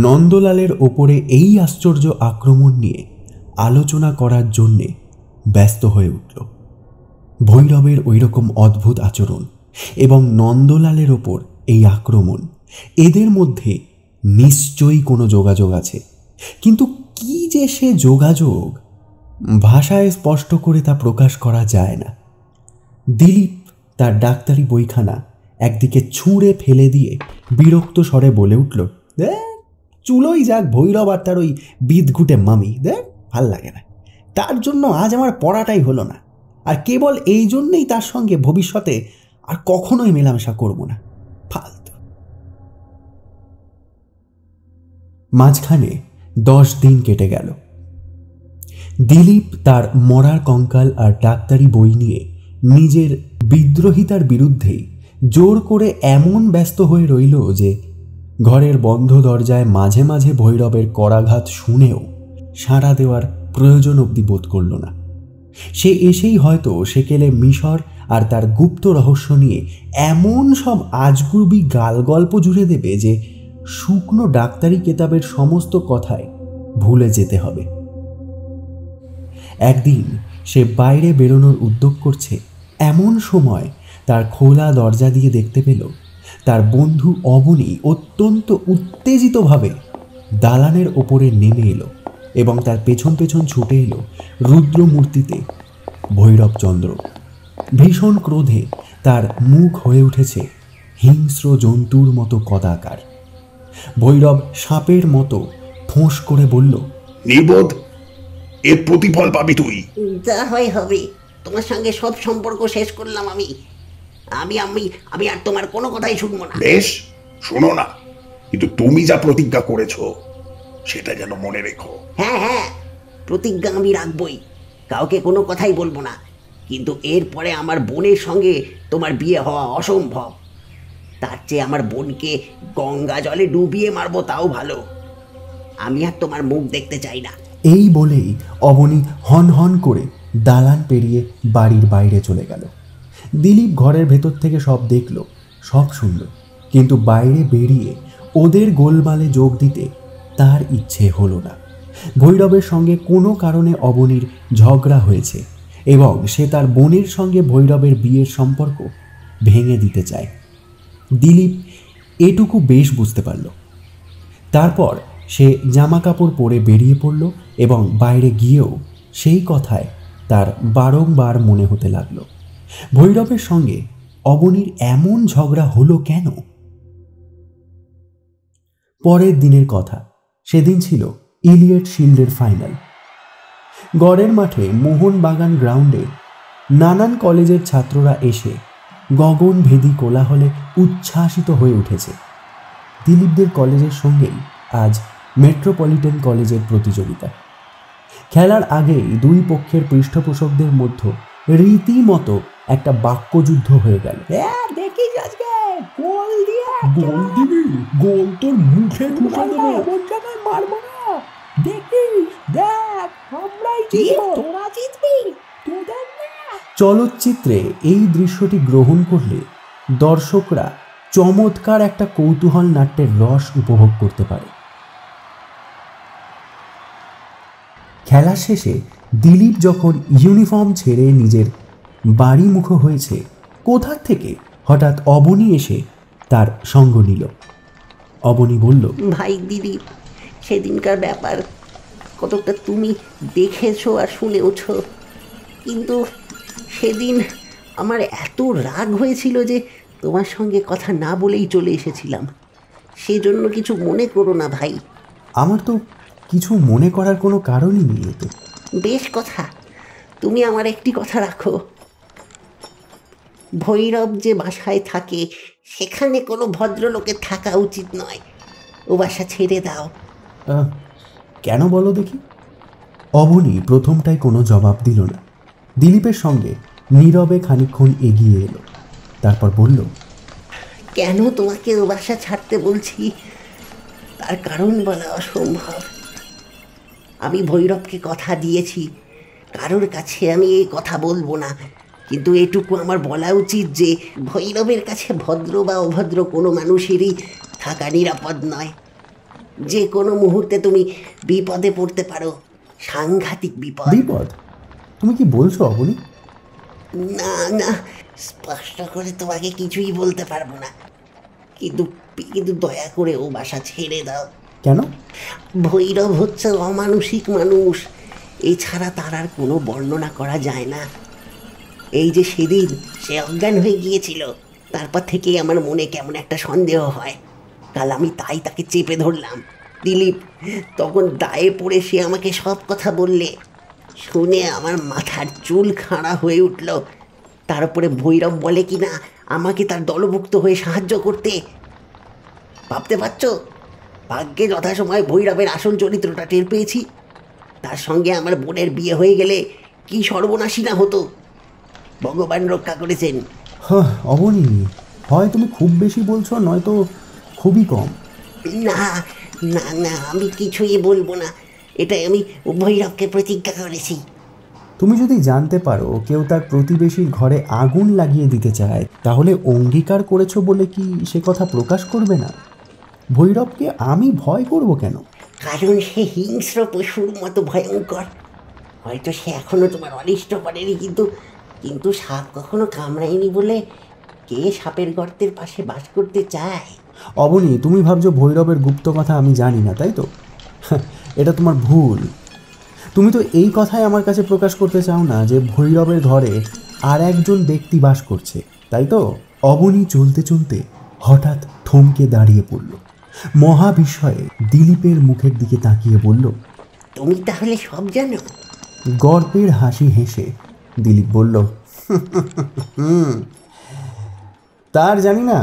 নন্দলালের ওপরে এই আশ্চর্য আক্রমণ নিয়ে আলোচনা করার জন্যে ব্যস্ত হয়ে উঠল। ভৈরবের ওই রকম অদ্ভুত আচরণ এবং নন্দলালের ওপর এই আক্রমণ, এদের মধ্যে নিশ্চয়ই কোনো যোগাযোগ আছে। কিন্তু কি যে সে যোগাযোগ, ভাষায় স্পষ্ট করে তা প্রকাশ করা যায় না। দিলীপ তার ডাক্তারি বইখানা একদিকে ছুঁড়ে ফেলে দিয়ে বিরক্ত স্বরে বলে উঠল, চুলোই যাক ভৈরব আর তার ওই বিদঘুটে মামি, ভাল লাগে না। তার জন্য আজ আমার পড়াটাই হলো না, আর কেবল এই জন্যেই তার সঙ্গে ভবিষ্যতে আর কখনোই মেলামেশা করব না, ফালতু। মাঝখানে 10 দিন কেটে গেল। দিলীপ তার মরার কঙ্কাল আর ডাক্তারি বই নিয়ে নিজের বিদ্রোহিতার বিরুদ্ধেই জোর করে এমন ব্যস্ত হয়ে রইল যে ঘরের বন্ধ দরজায় মাঝে মাঝে ভৈরবের করাঘাত শুনেও সাড়া দেওয়ার প্রয়োজন অবধি বোধ করল না। সে এসেই হয়তো সেকেলে মিশর আর তার গুপ্ত রহস্য নিয়ে এমন সব আজগুবি গালগল্প জুড়ে দেবে যে শুকনো ডাক্তারি কেতাবের সমস্ত কথায় ভুলে যেতে হবে। একদিন সে বাইরে বেরোনোর উদ্যোগ করছে, এমন সময় তার খোলা দরজা দিয়ে দেখতে পেল তার বন্ধু অবনী অত্যন্ত উত্তেজিতভাবে দালানের ওপরে নেমে এলো এবং তার পেছন পেছন ছুটে এলো রুদ্রমূর্তিতে ভৈরবচন্দ্র। ভীষণ ক্রোধে তার মুখ হয়ে উঠেছে হিংস্র জন্তুর মতো কদাকার। ভৈরব সাপের মতো ফোঁস করে বলল, নির্বোধ, এর প্রতিফল পাবি তুই। যা হয় হবে, তোমার সঙ্গে সব সম্পর্ক শেষ করলাম আমি। আমি আমি আমি আর তোমার কোনো কথাই শুনবো না। বেশ, শোনো না, কিন্তু তুমি যা প্রতিজ্ঞা করেছো সেটা যেন মনে রেখো। হ্যাঁ হ্যাঁ, প্রতিজ্ঞা আমি রাখবই, কাউকে কোনো কথাই বলবো না। কিন্তু এরপরে আমার বোনের সঙ্গে তোমার বিয়ে হওয়া অসম্ভব। তার চেয়ে আমার বোনকে গঙ্গা জলে ডুবিয়ে মারবো, তাও ভালো। আমি আর তোমার মুখ দেখতে চাই না। এই বলেই অবনী হন হন করে দালান পেরিয়ে বাড়ির বাইরে চলে গেল। দিলীপ ঘরের ভেতর থেকে সব দেখল, সব শুনল, কিন্তু বাইরে বেরিয়ে ওদের গোলমালে যোগ দিতে তার ইচ্ছে হলো না। ভৈরবের সঙ্গে কোনো কারণে অবনীর ঝগড়া হয়েছে এবং সে তার বোনের সঙ্গে ভৈরবের বিয়ের সম্পর্ক ভেঙে দিতে চায়। দিলীপ এটুকু বেশ বুঝতে পারল। তারপর সে জামা কাপড় পরে বেরিয়ে পড়ল এবং বাইরে গিয়েও সেই কথায় তার বারংবার মনে হতে লাগল, ভৈরবের সঙ্গে অবনীর এমন ঝগড়া হলো কেন? পরের দিনের কথা, সেদিন ছিল ইলিয়ট শিল্ডের ফাইনাল। গড়ের মাঠে মোহনবাগান গ্রাউন্ডে নানান কলেজের ছাত্ররা এসে গগনভেদী কোলাহলে উচ্ছ্বাসিত হয়ে উঠেছে। দিলীপদের কলেজের সঙ্গেই আজ মেট্রোপলিটন কলেজের প্রতিযোগিতা। খেলার আগেই দুই পক্ষের পৃষ্ঠপোষকদের মধ্যে রীতিমতো একটা বাক্যযুদ্ধ হয়ে গেল। দেখিস আজকে গোল দিয়ে গোল দিবি? গোল তোর মুখে ঢুকে দেবো। এমন জায়গায় মারবো না, দেখিস, দেখ আমরাই জিতবো, তোরা জিতবি, তোদের না। চলচ্চিত্রে এই দৃশ্যটি গ্রহণ করলে দর্শকরা চমৎকার একটা কৌতূহল নাট্যের রস উপভোগ করতে পারে। খেলা শেষে দিলীপ যখন ইউনিফর্ম ছেড়ে নিজের বাড়িমুখ হয়েছে, কোথা থেকে হঠাৎ অবনী এসে তার সঙ্গ নিল। অবনী বলল, ভাই দিলীপ, সেদিনকার ব্যাপার কতটা তুমি দেখেছো আর শুনেওছো, কিন্তু সেদিন আমার এত রাগ হয়েছিল যে তোমার সঙ্গে কথা না বলেই চলে এসেছিলাম। সেজন্য কিছু মনে করো না ভাই। আমার তো কিছু মনে করার কোনো কারণই নেই এতে। বেশ কথা, তুমি আমার একটি কথা রাখো, ভৈরব যে বাসায় থাকে সেখানে কোনো ভদ্রলোকের থাকা উচিত নয়। ও বাসা ছেড়ে দাও। কেন বলো দেখি? অবনী প্রথমটাই কোনো জবাব দিল না। দিলীপের সঙ্গে নীরবে খানিকক্ষণ এগিয়ে এলো, তারপর বলল, কেন তোমাকে ও বাসা ছাড়তে বলছি তার কারণ বলা অসম্ভব। আমি ভৈরবকে কথা দিয়েছি, কারোর কাছে আমি এই কথা বলবো না, কিন্তু এটুকু আমার বলা উচিত যে ভৈরবের কাছে ভদ্র বা অভদ্র কোনো মানুষেরই থাকা নিরাপদ নয়। যে কোনো মুহূর্তে তুমি বিপদে পড়তে পারো, সাংঘাতিক বিপদ। বিপদ? তুমি কি বলছো অবনী? না না, স্পষ্ট করে তোমাকে কিছুই বলতে পারবো না, কিন্তু কিন্তু দয়া করে ও বাসা ছেড়ে দাও। কেন? ভৈরব হচ্ছে অমানসিক মানুষ, এছাড়া তার আর কোনো বর্ণনা করা যায় না। এই যে সেদিন সে অজ্ঞান হয়ে গিয়েছিল, তারপর থেকেই আমার মনে কেমন একটা সন্দেহ হয়। কাল আমি তাই তাকে চেপে ধরলাম। দিলীপ, তখন দায়ে পড়ে সে আমাকে সব কথা বললে, শুনে আমার মাথার চুল খাড়া হয়ে উঠল। তার উপরে ভৈরব বলে কি না আমাকে তার দলভুক্ত হয়ে সাহায্য করতে। ভাবতে পারছ, ভাগ্যে যথাসময় ভৈরবের আসল চরিত্রটা টের পেয়েছি। তার সঙ্গে আমার বোনের বিয়ে হয়ে গেলে কি সর্বনাশী না হতো। ভগবান রক্ষা করেছেন। অবনী, হয় তুমি খুব বেশি বলছো, নয়তো খুবই কম। না না না, আমি কিছুই বলবো না, এটাই আমি ভৈরবকে প্রতিজ্ঞা করেছি। তুমি যদি জানতে পারো কেউ তার প্রতিবেশীর ঘরে আগুন লাগিয়ে দিতে চায়, তাহলে অঙ্গীকার করেছো বলে কি সে কথা প্রকাশ করবে না? ভৈরবকে আমি ভয় করব কেন? কারণ সে হিংস্র পশুর মতো ভয়ঙ্কর। হয়তো সে এখনো তোমার অনিষ্ট করেনি, কিন্তু সাপ কখনো কামড়ায়নি বলে কে সাপের গর্তের পাশে বাস করতে চায়? অবনী, তুমি ভাবছো ভৈরবের গুপ্ত কথা আমি জানি না, তাই তো? এটা তোমার ভুল। তুমি তো এই কথাই আমার কাছে প্রকাশ করতে চাও না যে ভৈরবের ঘরে আর একজন ব্যক্তি বাস করছে, তাই তো? অবনী চলতে চলতে হঠাৎ থমকে দাঁড়িয়ে পড়ল। মহা বিস্ময়ে দিলীপের মুখের দিকে তাকিয়ে বলল, তুমি তাহলে সব জানো? গর্বের হাসি হেসে দিলীপ বলল, তার জানি না,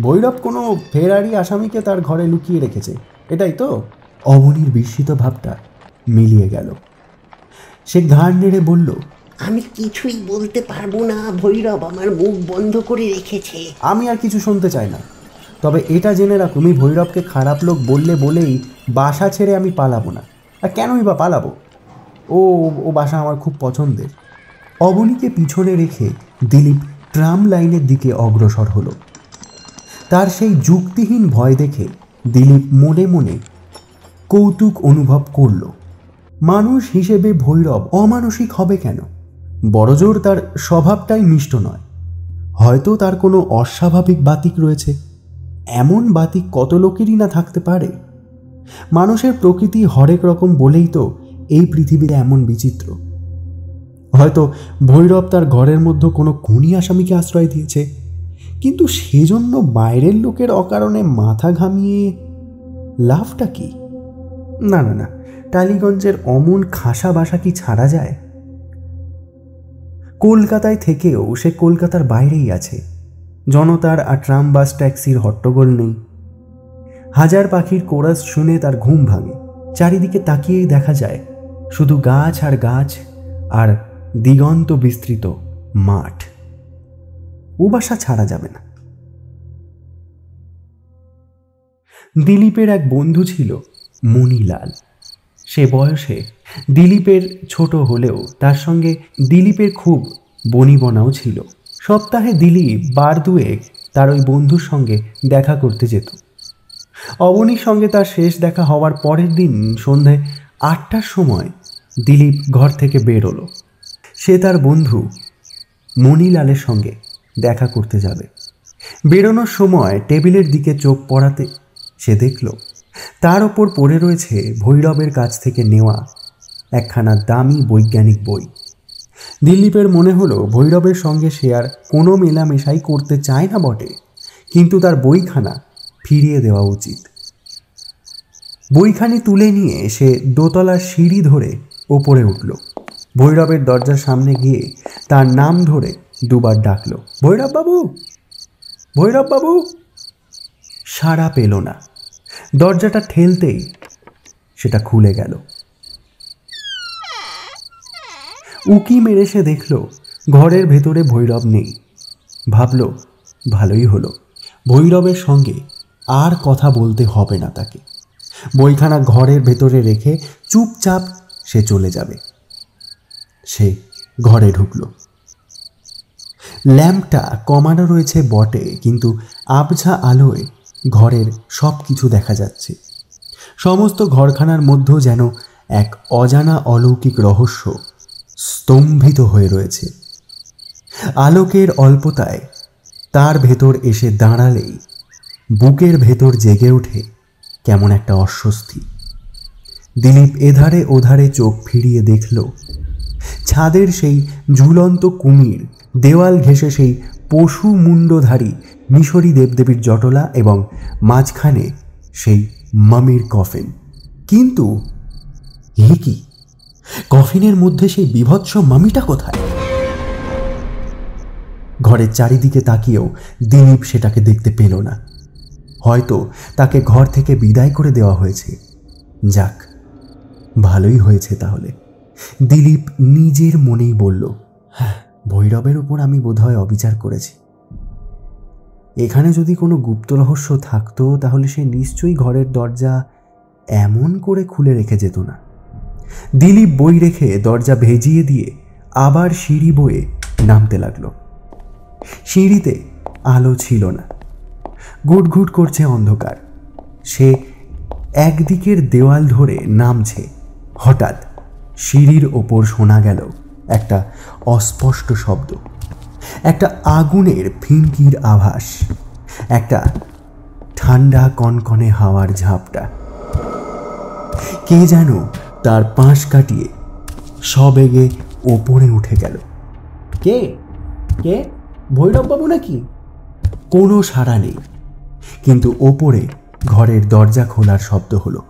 ভৈরব কোনো ফেরারি আসামিকে তার ঘরে লুকিয়ে রেখেছে, এটাই তো? অবনীর বিস্মিত ভাবটা মিলিয়ে গেল। সে ঘাড় নেড়ে বলল, আমি কিছুই বলতে পারবো না, ভৈরব আমার মুখ বন্ধ করে রেখেছে। আমি আর কিছু শুনতে চাই না। তবে এটা জেনে রাখো, তুমি ভৈরবকে খারাপ লোক বলেই বাসা ছেড়ে আমি পালাবো না। আর কেনই বা পালাবো? ও বাসা আমার খুব পছন্দের। অবনীকে পিছনে রেখে দিলীপ ট্রাম লাইনের দিকে অগ্রসর হলো। তার সেই যুক্তিহীন ভয় দেখে দিলীপ মনে মনে কৌতুক অনুভব করল। মানুষ হিসেবে ভৈরব অমানসিক হবে কেন? বড়জোর তার স্বভাবটাই মিষ্ট নয়। হয়তো তার কোনো অস্বাভাবিক বাতিক রয়েছে। এমন বাতিক কত লোকেরই না থাকতে পারে। মানুষের প্রকৃতি হরেক রকম বলেই তো এই পৃথিবীতে এমন বিচিত্র। হয়তো ভৈরব তার ঘরের মধ্যে কোনো খুনি আসামিকে আশ্রয় দিয়েছে, কিন্তু সেজন্য বাইরের লোকের অকারণে মাথা ঘামিয়ে লাভটা কি? না না না, টালিগঞ্জের অমন খাসা বাসা কি ছাড়া যায়? কলকাতায় থেকেও সে কলকাতার বাইরেই আছে। জনতার আর ট্রাম বাস ট্যাক্সির হট্টগোল নেই। হাজার পাখির কোরাস শুনে তার ঘুম ভাঙে। চারিদিকে তাকিয়েই দেখা যায় শুধু গাছ আর গাছ আর দিগন্ত বিস্তৃত মাঠ। ও বাসা ছাড়া যাবে না। দিলীপের এক বন্ধু ছিল মণিলাল। সে বয়সে দিলীপের ছোট হলেও তার সঙ্গে দিলীপের খুব বনিবনাও ছিল। সপ্তাহে দিলীপ বার দুয়েক তার ওই বন্ধুর সঙ্গে দেখা করতে যেত। অবনীর সঙ্গে তার শেষ দেখা হওয়ার পরের দিন সন্ধ্যায় 8টার সময় দিলীপ ঘর থেকে বেরোলো। সে তার বন্ধু মণিলালের সঙ্গে দেখা করতে যাবে। বেরোনোর সময় টেবিলের দিকে চোখ পড়াতে সে দেখল তার ওপর পড়ে রয়েছে ভৈরবের কাছ থেকে নেওয়া একখানা দামি বৈজ্ঞানিক বই। দিলীপের মনে হলো ভৈরবের সঙ্গে সে আর কোনো মেলামেশাই করতে চায় না বটে, কিন্তু তার বইখানা ফিরিয়ে দেওয়া উচিত। বইখানি তুলে নিয়ে সে দোতলার সিঁড়ি ধরে ওপরে উঠল। ভৈরবের দরজার সামনে গিয়ে তার নাম ধরে দুবার ডাকল, ভৈরব বাবু, ভৈরব বাবু। সাড়া পেল না। দরজাটা ঠেলতেই সেটা খুলে গেল। উকি মেরে সে দেখল ঘরের ভেতরে ভৈরব নেই। ভাবল ভালোই হলো, ভৈরবের সঙ্গে আর কথা বলতে হবে না তাকে। বইখানা ঘরের ভেতরে রেখে চুপচাপ সে চলে যাবে। সে ঘরে ঢুকল। ল্যাম্পটা কমানো রয়েছে বটে, কিন্তু আবছা আলোয় ঘরের সব কিছু দেখা যাচ্ছে। সমস্ত ঘরখানার মধ্যে যেন এক অজানা অলৌকিক রহস্য স্তম্ভিত হয়ে রয়েছে। আলোকের অল্পতায় তার ভেতর এসে দাঁড়ালেই বুকের ভেতর জেগে ওঠে কেমন একটা অস্বস্তি। দিলীপ এধারে ওধারে চোখ ফিরিয়ে দেখল ছাদের সেই ঝুলন্ত কুমির, দেওয়াল ঘেঁষে সেই পশু মুন্ডধারী মিশরী দেবদেবীর জটলা এবং মাঝখানে সেই মামির কফিন। কিন্তু এ কি? কফিনের মধ্যে সেই বিভৎস মামিটা কোথায়? ঘরের চারিদিকে তাকিয়েও দিলীপ সেটাকে দেখতে পেল না। হয়তো তাকে ঘর থেকে বিদায় করে দেওয়া হয়েছে। যাক, ভালোই হয়েছে তাহলে। দিলীপ নিজের মনেই বলল, হ্যাঁ, ভৈরবের উপর আমি বোধহয় অবিচার করেছি। এখানে যদি কোনো গুপ্ত রহস্য থাকতো তাহলে সে নিশ্চয়ই ঘরের দরজা এমন করে খুলে রেখে যেত না। দিলীপ বই রেখে দরজা ভেজিয়ে দিয়ে আবার সিঁড়ি বয়ে নামতে লাগলো। সিঁড়িতে আলো ছিল না, ঘুটঘুট করছে অন্ধকার। সে একদিকের দেওয়াল ধরে নামছে। হঠাৎ সিঁড়ির ওপর শোনা গেল একটা অস্পষ্ট শব্দ, একটা আগুনের ফিনকির আভাস, একটা ঠান্ডা কনকনে হাওয়ার ঝাপটা। কে যেন তার পাশ কাটিয়ে সবেগে ওপরে উঠে গেল। কে কে? ভৈরববাবু নাকি? কোনো সাড়া নেই, কিন্তু ওপরে ঘরের দরজা খোলার শব্দ হলো।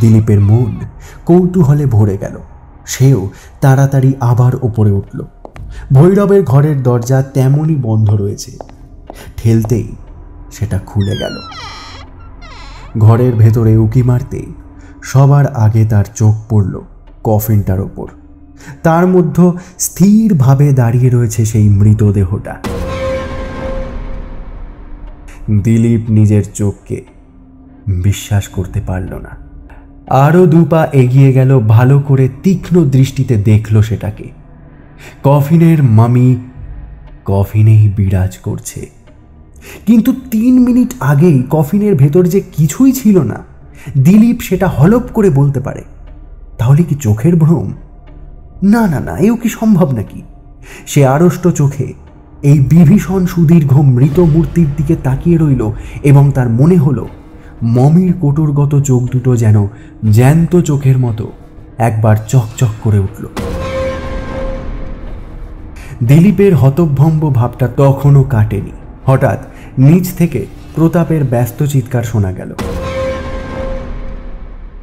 দিলীপের মন কৌতূহলে ভরে গেল। সেও তাড়াতাড়ি আবার ওপরে উঠল। ভৈরবের ঘরের দরজা তেমনই বন্ধ রয়েছে। ঠেলতেই সেটা খুলে গেল। ঘরের ভেতরে উকি মারতেই সবার আগে তার চোখ পড়ল কফিনটার ওপর। তার মধ্যে স্থিরভাবে দাঁড়িয়ে রয়েছে সেই মৃতদেহটা। দিলীপ নিজের চোখকে বিশ্বাস করতে পারল না। আরও দুপা এগিয়ে গেল, ভালো করে তীক্ষ্ণ দৃষ্টিতে দেখল সেটাকে। কফিনের মামি কফিনেই বিরাজ করছে। কিন্তু 3 মিনিট আগেই কফিনের ভেতর যে কিছুই ছিল না, দিলীপ সেটা হলপ করে বলতে পারে। তাহলে কি চোখের ভ্রম? না না না, এও কি সম্ভব নাকি? সে আড়ষ্ট চোখে এই বিভীষণ সুদীর্ঘ মৃত মূর্তির দিকে তাকিয়ে রইল এবং তার মনে হলো মমির কোটরগত চোখ দুটো যেন জ্যান্ত চোখের মতো একবার চকচক করে উঠল। দিলীপের হতভম্ব ভাবটা তখনও কাটেনি। হঠাৎ নিচ থেকে প্রতাপের ব্যস্ত চিৎকার শোনা গেল।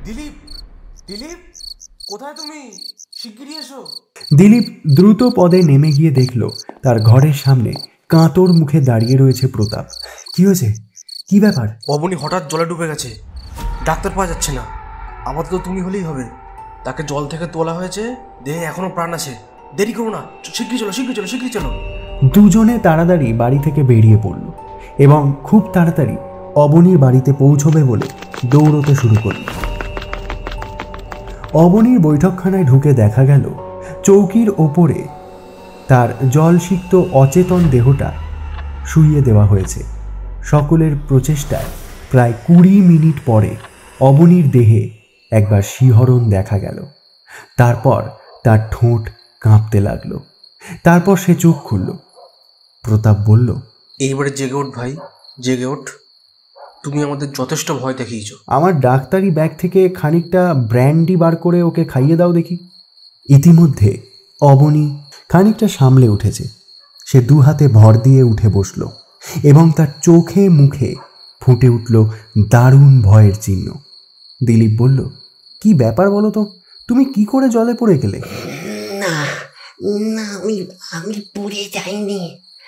দিলীপ, দিলীপ, কোথায় তুমি? শিগগিরই এসো। দিলীপ দ্রুত পদে নেমে গিয়ে দেখল তার ঘরের সামনে কাঁতর মুখে দাঁড়িয়ে রয়েছে প্রতাপ। কি হয়েছে? কি ব্যাপার? অবনী হঠাৎ জলে ডুবে গেছে, ডাক্তার পাওয়া যাচ্ছে না। আপাতত তুমি হলেই হবে। তাকে জল থেকে তোলা হয়েছে, দেহে এখনো প্রাণ আছে। দেরি করো না, শিগগিরই চলো, শিগগিরই চলো, শিগগিরই চলো। দুজনে তাড়াতাড়ি বাড়ি থেকে বেরিয়ে পড়ল এবং খুব তাড়াতাড়ি অবনীর বাড়িতে পৌঁছবে বলে দৌড়তে শুরু করল। অবনীর বৈঠকখানায় ঢুকে দেখা গেল চৌকির ওপরে তার জলসিক্ত অচেতন দেহটা শুইয়ে দেওয়া হয়েছে। সকলের প্রচেষ্টায় প্রায় 20 মিনিট পরে অবনীর দেহে একবার শিহরণ দেখা গেল। তারপর তার ঠোঁট কাঁপতে লাগলো। তারপর সে চোখ খুলল। প্রতাপ বলল, এইবারে জেগে ওঠ ভাই, জেগে ওঠ। তুমি আমাদের যথেষ্ট ভয় দেখিয়েছ। আমার ডাক্তারি ব্যাগ থেকে খানিকটা ব্র্যান্ডি বার করে ওকে খাইয়ে দাও দেখি। ইতিমধ্যে অবনী খানিকটা সামলে উঠেছে। সে 2 হাতে ভর দিয়ে উঠে বসল এবং তার চোখে মুখে ফুটে উঠল দারুণ ভয়ের চিহ্ন। দিলীপ বলল, কি ব্যাপার বলো তো, তুমি কি করে জলে পড়ে গেলে? না না, আমি পড়ে যাইনি।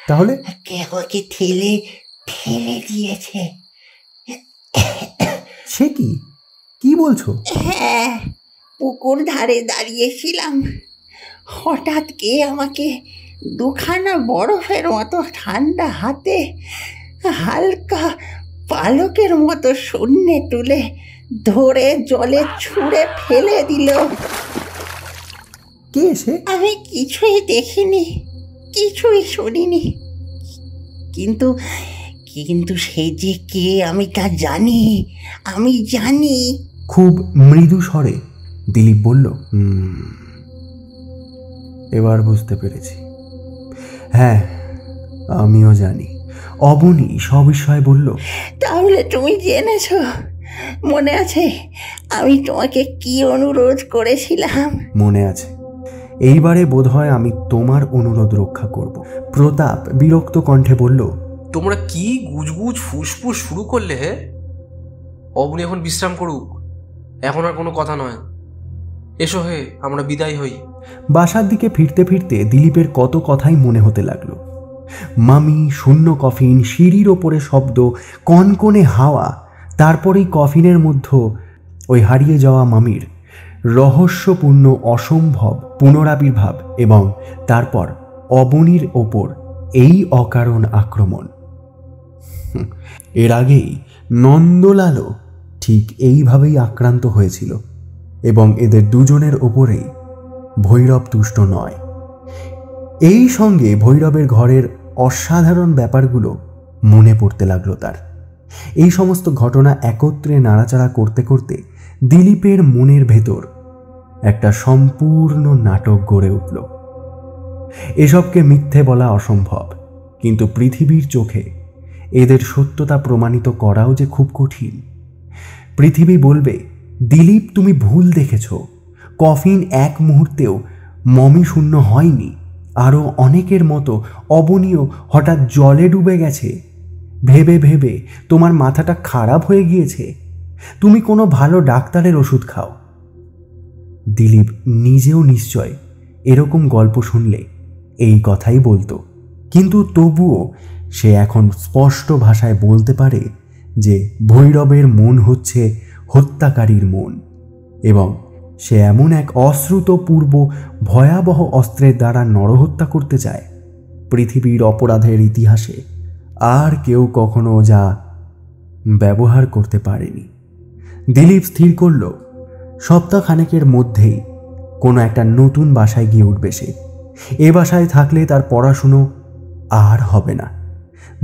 তাহলে? কে আমাকে ঠেলে দিয়েছে। সে কি? কি বলছো? হ্যাঁ, পুকুর ধারে দাঁড়িয়েছিলাম, হঠাৎ কে আমাকে 2খানা বরফের মতো ঠান্ডা হাতে হালকা পালকের মতো শূন্যে তুলে ধরে জলে ছুঁড়ে ফেলে দিল। কে সে? আমি কিছুই দেখিনি, কিছুই শুনিনি, কিন্তু সে যে কে আমি তা জানি, আমি জানি। খুব মৃদু স্বরে দিলীপ বলল, এবার বুঝতে পেরেছি। হ্যাঁ, আমিও জানি। অবনী সবিষয়ে বলল, তাহলে তুমি জেনেছ? মনে আছে আমি তোমাকে কি অনুরোধ করেছিলাম? মনে আছে। এইবারে বোধহয় আমি তোমার অনুরোধ রক্ষা করব। প্রতাপ বিরক্ত কণ্ঠে বলল, তোমরা কি গুজগুজ ফুসফুস শুরু করলে? হে, অবনী এখন বিশ্রাম করুক, এখন আর কোনো কথা নয়। এসো হে, আমরা বিদায় হই। বাসার দিকে ফিরতে ফিরতে দিলীপের কত কথাই মনে হতে লাগলো। মামি, শূন্য কফিন, সিঁড়ির ওপরে শব্দ, কনকনে হাওয়া, তারপরেই কফিনের মধ্যে ওই হারিয়ে যাওয়া মামির রহস্যপূর্ণ অসম্ভব পুনরাবির্ভাব এবং তারপর অবনীর ওপর এই অকারণ আক্রমণ। এর আগেই নন্দলালও ঠিক এইভাবেই আক্রান্ত হয়েছিল এবং এদের দুজনের ওপরেই ভৈরব তুষ্ট নয়। এই সঙ্গে ভৈরবের ঘরের অসাধারণ ব্যাপারগুলো মনে পড়তে লাগলো তার। এই সমস্ত ঘটনা একত্রে নাড়াচাড়া করতে করতে দিলীপের মনের ভেতর একটা সম্পূর্ণ নাটক গড়ে উঠল। এসবকে মিথ্যে বলা অসম্ভব, কিন্তু পৃথিবীর চোখে এদের সত্যতা প্রমাণিত করাও যে খুব কঠিন। পৃথিবী বলবে, দিলীপ তুমি ভুল দেখেছ, কফিন এক মুহূর্তেও মমি শূন্য হয়নি, আরও অনেকের মতো অবনীয় হঠাৎ জলে ডুবে গেছে। ভেবে ভেবে তোমার মাথাটা খারাপ হয়ে গিয়েছে, তুমি কোনো ভালো ডাক্তারের ওষুধ খাও। দিলীপ নিজেও নিশ্চয় এরকম গল্প শুনলে এই কথাই বলতো, কিন্তু তবুও সে এখন স্পষ্ট ভাষায় বলতে পারে যে ভৈরবের মন হচ্ছে হত্যাকারীর মন এবং সে এমন এক অশ্রুতপূর্ব ভয়াবহ অস্ত্রের দ্বারা নরহত্যা করতে চায় পৃথিবীর অপরাধের ইতিহাসে আর কেউ কখনো যা ব্যবহার করতে পারেনি। দিলীপ স্থির করল সপ্তাহখানেকের মধ্যেই কোনো একটা নতুন বাসায় গিয়ে উঠবে সে। এ বাসায় থাকলে তার পড়াশুনো আর হবে না।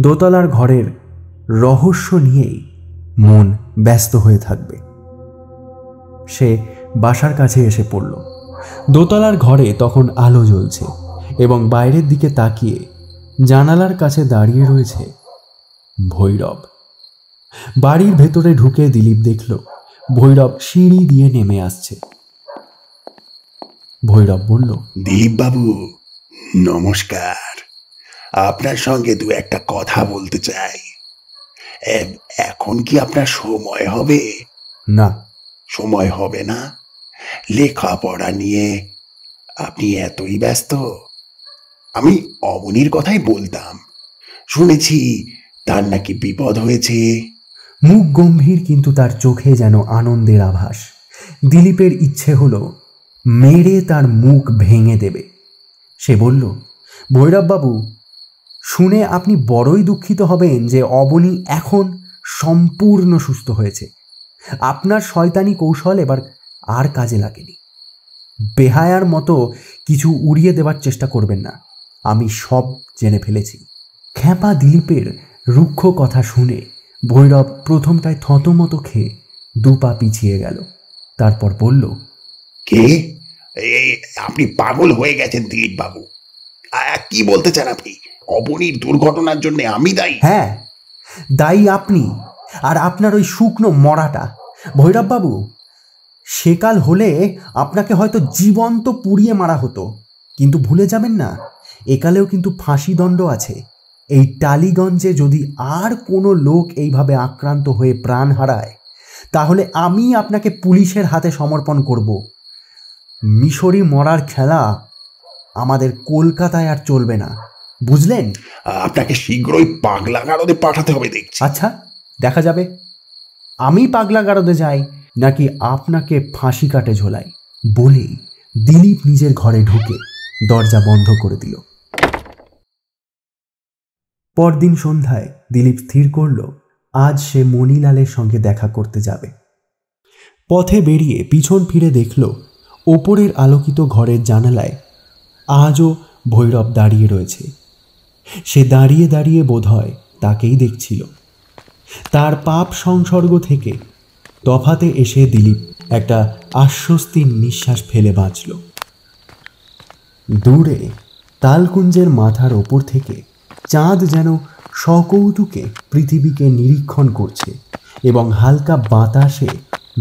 দোতলার ঘরের রহস্য নিয়েই মন ব্যস্ত হয়ে থাকবে। সে বাসার কাছে এসে পড়ল। দোতলার ঘরে তখন আলো জ্বলছে এবং বাইরের দিকে তাকিয়ে জানালার কাছে দাঁড়িয়ে রয়েছে ভৈরব। বাড়ির ভেতরে ঢুকে দিলীপ দেখল ভৈরব সিঁড়ি দিয়ে নেমে আসছে। ভৈরব বলল, দিলীপ বাবু নমস্কার, আপনার সঙ্গে দু একটা কথা বলতে চাই। এখন কি আপনার সময় হবে? না, সময় হবে না? লেখাপড়া নিয়ে আপনি এতই ব্যস্ত? আমি অবনীর কথাই বলতাম। শুনেছি তার নাকি বিপদ হয়েছে। মুখ গম্ভীর, কিন্তু তার চোখে যেন আনন্দের আভাস। দিলীপের ইচ্ছে হলো মেরে তার মুখ ভেঙে দেবে। সে বলল, ভৈরববাবু, শুনে আপনি বড়ই দুঃখিত হবেন যে অবনী এখন সম্পূর্ণ সুস্থ হয়েছে। আপনার শয়তানি কৌশল এবার আর কাজে লাগেনি। বেহায়ার মতো কিছু উড়িয়ে দেওয়ার চেষ্টা করবেন না, আমি সব জেনে ফেলেছি। খ্যাপা দিলীপের রুক্ষ কথা শুনে ভৈরব প্রথমটায় থতমত খেয়ে দুপা পিছিয়ে গেল। তারপর বলল, কে? আপনি পাগল হয়ে গেছেন দিলীপ বাবু। কি বলতে চান আপনি? অবনীর দুর্ঘটনার জন্য আমি দায়ী? হ্যাঁ, দায়ী আপনি আর আপনার ওই শুকনো মরাটা। ভৈরববাবু, সেকাল হলে আপনাকে হয়তো জীবন্ত পুড়িয়ে মারা হতো, কিন্তু ভুলে যাবেন না, একালেও কিন্তু ফাঁসিদণ্ড আছে। এই টালিগঞ্জে যদি আর কোনো লোক এইভাবে আক্রান্ত হয়ে প্রাণ হারায়, তাহলে আমি আপনাকে পুলিশের হাতে সমর্পণ করব। মিশরি মরার খেলা আমাদের কলকাতায় আর চলবে না, বুঝলেন? আপনাকে শীঘ্রই পাগলা গারদে পাঠাতে হবে দেখছি। আচ্ছা, দেখা যাবে আমি পাগলা গারদে যাই নাকি আপনাকে ফাঁসি কাটে ঝোলাই। বলেই দিলীপ নিজের ঘরে ঢুকে দরজা বন্ধ করে দিল। পরদিন সন্ধ্যায় দিলীপ স্থির করল আজ সে মণিলালের সঙ্গে দেখা করতে যাবে। পথে বেরিয়ে পিছন ফিরে দেখল ওপরের আলোকিত ঘরের জানালায় আজও ভৈরব দাঁড়িয়ে রয়েছে। সে দাঁড়িয়ে দাঁড়িয়ে বোধহয় তাকেই দেখছিল। তার পাপ সংসর্গ থেকে তফাতে এসে দিলীপ একটা আশ্বস্তির নিঃশ্বাস ফেলে বাঁচল। দূরে তালকুঞ্জের মাথার ওপর থেকে চাঁদ যেন সকৌতুকে পৃথিবীকে নিরীক্ষণ করছে এবং হালকা বাতাসে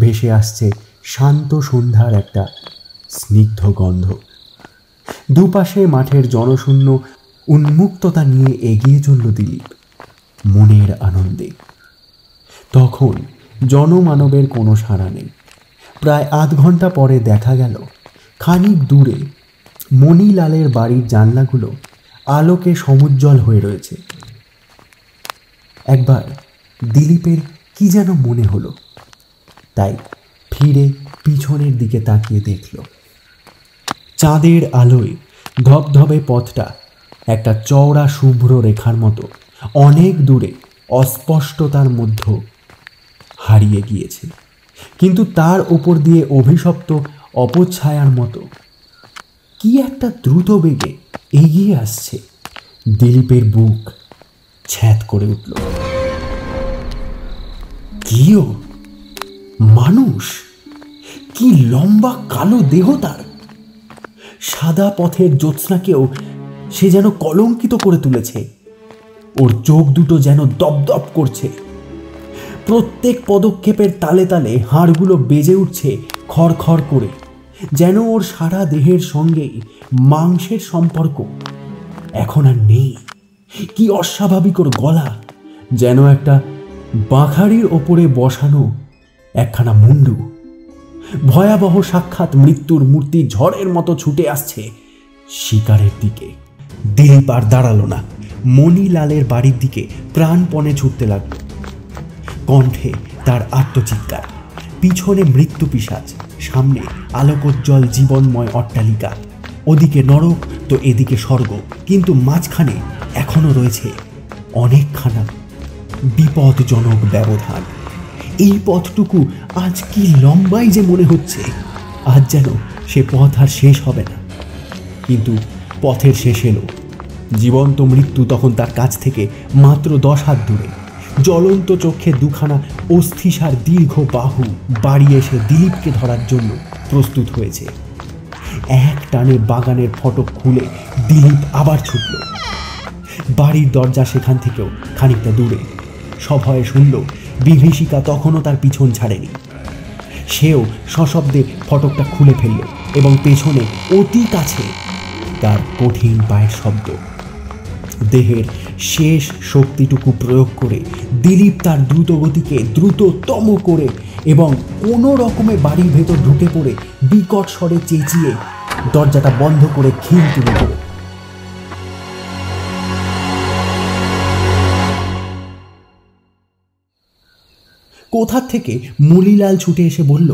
ভেসে আসছে শান্ত সন্ধ্যার একটা স্নিগ্ধ গন্ধ। দুপাশে মাঠের জনশূন্য উন্মুক্ততা নিয়ে এগিয়ে চলল দিলীপ মনের আনন্দে। তখন জনমানবের কোনো সাড়া নেই। প্রায় আধ ঘন্টা পরে দেখা গেল খানিক দূরে মণিলালের বাড়ির জানলাগুলো আলোকে সমুজ্জ্বল হয়ে রয়েছে। একবার দিলীপের কি যেন মনে হলো, তাই ফিরে পিছনের দিকে তাকিয়ে দেখল চাঁদের আলোয় ধবধবে পথটা একটা চওড়া শুভ্র রেখার মতো অনেক দূরে অস্পষ্টতার মধ্যে হারিয়ে গিয়েছে, কিন্তু তার ওপর দিয়ে অভিশপ্ত অপছায়ার মতো কি একটা দ্রুত বেগে এগিয়ে আসছে। দিলীপের বুক ছ্যাঁত করে উঠল। কিও মানুষ, কি লম্বা কালো দেহ তার! সাদা পথের জ্যোৎস্নাকেও সে যেন কলঙ্কিত করে তুলেছে। ওর চোখ দুটো যেন দপদপ করছে। প্রত্যেক পদক্ষেপের তালে তালে হাড়গুলো বেজে উঠছে খড়খড় করে, যেন ওর সারা দেহের সঙ্গেই মাংসের সম্পর্ক এখন আর নেই। কি অস্বাভাবিক ওর গলা, যেন একটা বাঁখারির ওপরে বসানো একখানা মুন্ডু। ভয়াবহ সাক্ষাৎ মৃত্যুর মূর্তি ঝড়ের মতো ছুটে আসছে শিকারের দিকে। দিলীপ আর দাঁড়ালো না, মণিলালের বাড়ির দিকে প্রাণপণে ছুটতে লাগলো। কণ্ঠে তার আত্মচিৎকার, পিছনে মৃত্যু পিশাচ, সামনে আলোকোজ্জ্বল জীবনময় অট্টালিকা। ওদিকে নরক তো এদিকে স্বর্গ, কিন্তু মাঝখানে এখনো রয়েছে অনেকখানা বিপদজনক ব্যবধান। এই পথটুকু আজ কি লম্বাই যে মনে হচ্ছে, আজ যেন সে পথ আর শেষ হবে না। কিন্তু পথের শেষ এলো। জীবন্ত মৃত্যু তখন তার কাছ থেকে মাত্র 10 হাত দূরে। জ্বলন্ত চোখে দুখানা অস্থিসার দীর্ঘ বাহু বাড়িয়ে এসে দিলীপকে ধরার জন্য প্রস্তুত হয়েছে। এক টানে বাগানের ফটক খুলে দিলীপ আবার ছুটল। বাড়ির দরজা সেখান থেকেও খানিকটা দূরে। সভয়ে শুনল বিভীষিকা তখনও তার পিছন ছাড়েনি। সেও সশব্দে ফটকটা খুলে ফেলল এবং পেছনে অতি কাছে তার কঠিন পায়ের শব্দ। দেহের শেষ শক্তিটুকু প্রয়োগ করে দিলীপ তার দ্রুত গতিকে দ্রুততম করে এবং কোনো রকমে বাড়ির ভেতর ঢুকে পড়ে বিকট স্বরে চেঁচিয়ে দরজাটা বন্ধ করে খিল তুলে দেবে। কোথা থেকে মণিলাল ছুটে এসে বলল,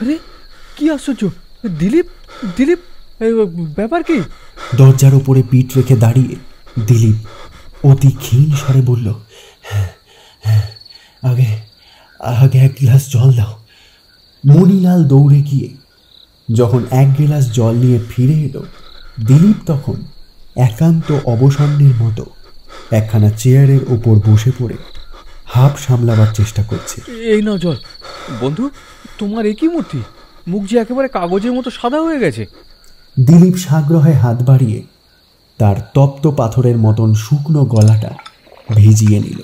আরে কি আশ্চর্য! দিলীপ, দিলীপ, ব্যাপার কি? দরজার উপরে পিঠ রেখে দাঁড়িয়ে দিলীপ অতি ক্ষীণ স্বরে বলল, আগে আগে এক গ্লাস জল দাও। মণিলাল দৌড়ে গিয়ে যখন এক গ্লাস জল নিয়ে ফিরে এলো, দিলীপ তখন একান্ত অবসন্নের মতো একখানা চেয়ারের ওপর বসে পড়ে হাঁপ সামলাবার চেষ্টা করছে। এই নাও জল। বন্ধু, তোমার একই মূর্তি, মুখ যে একেবারে কাগজের মতো সাদা হয়ে গেছে। দিলীপ সাগ্রহে হাত বাড়িয়ে তার তপ্ত পাথরের মতন শুকনো গলাটা ভিজিয়ে নিল।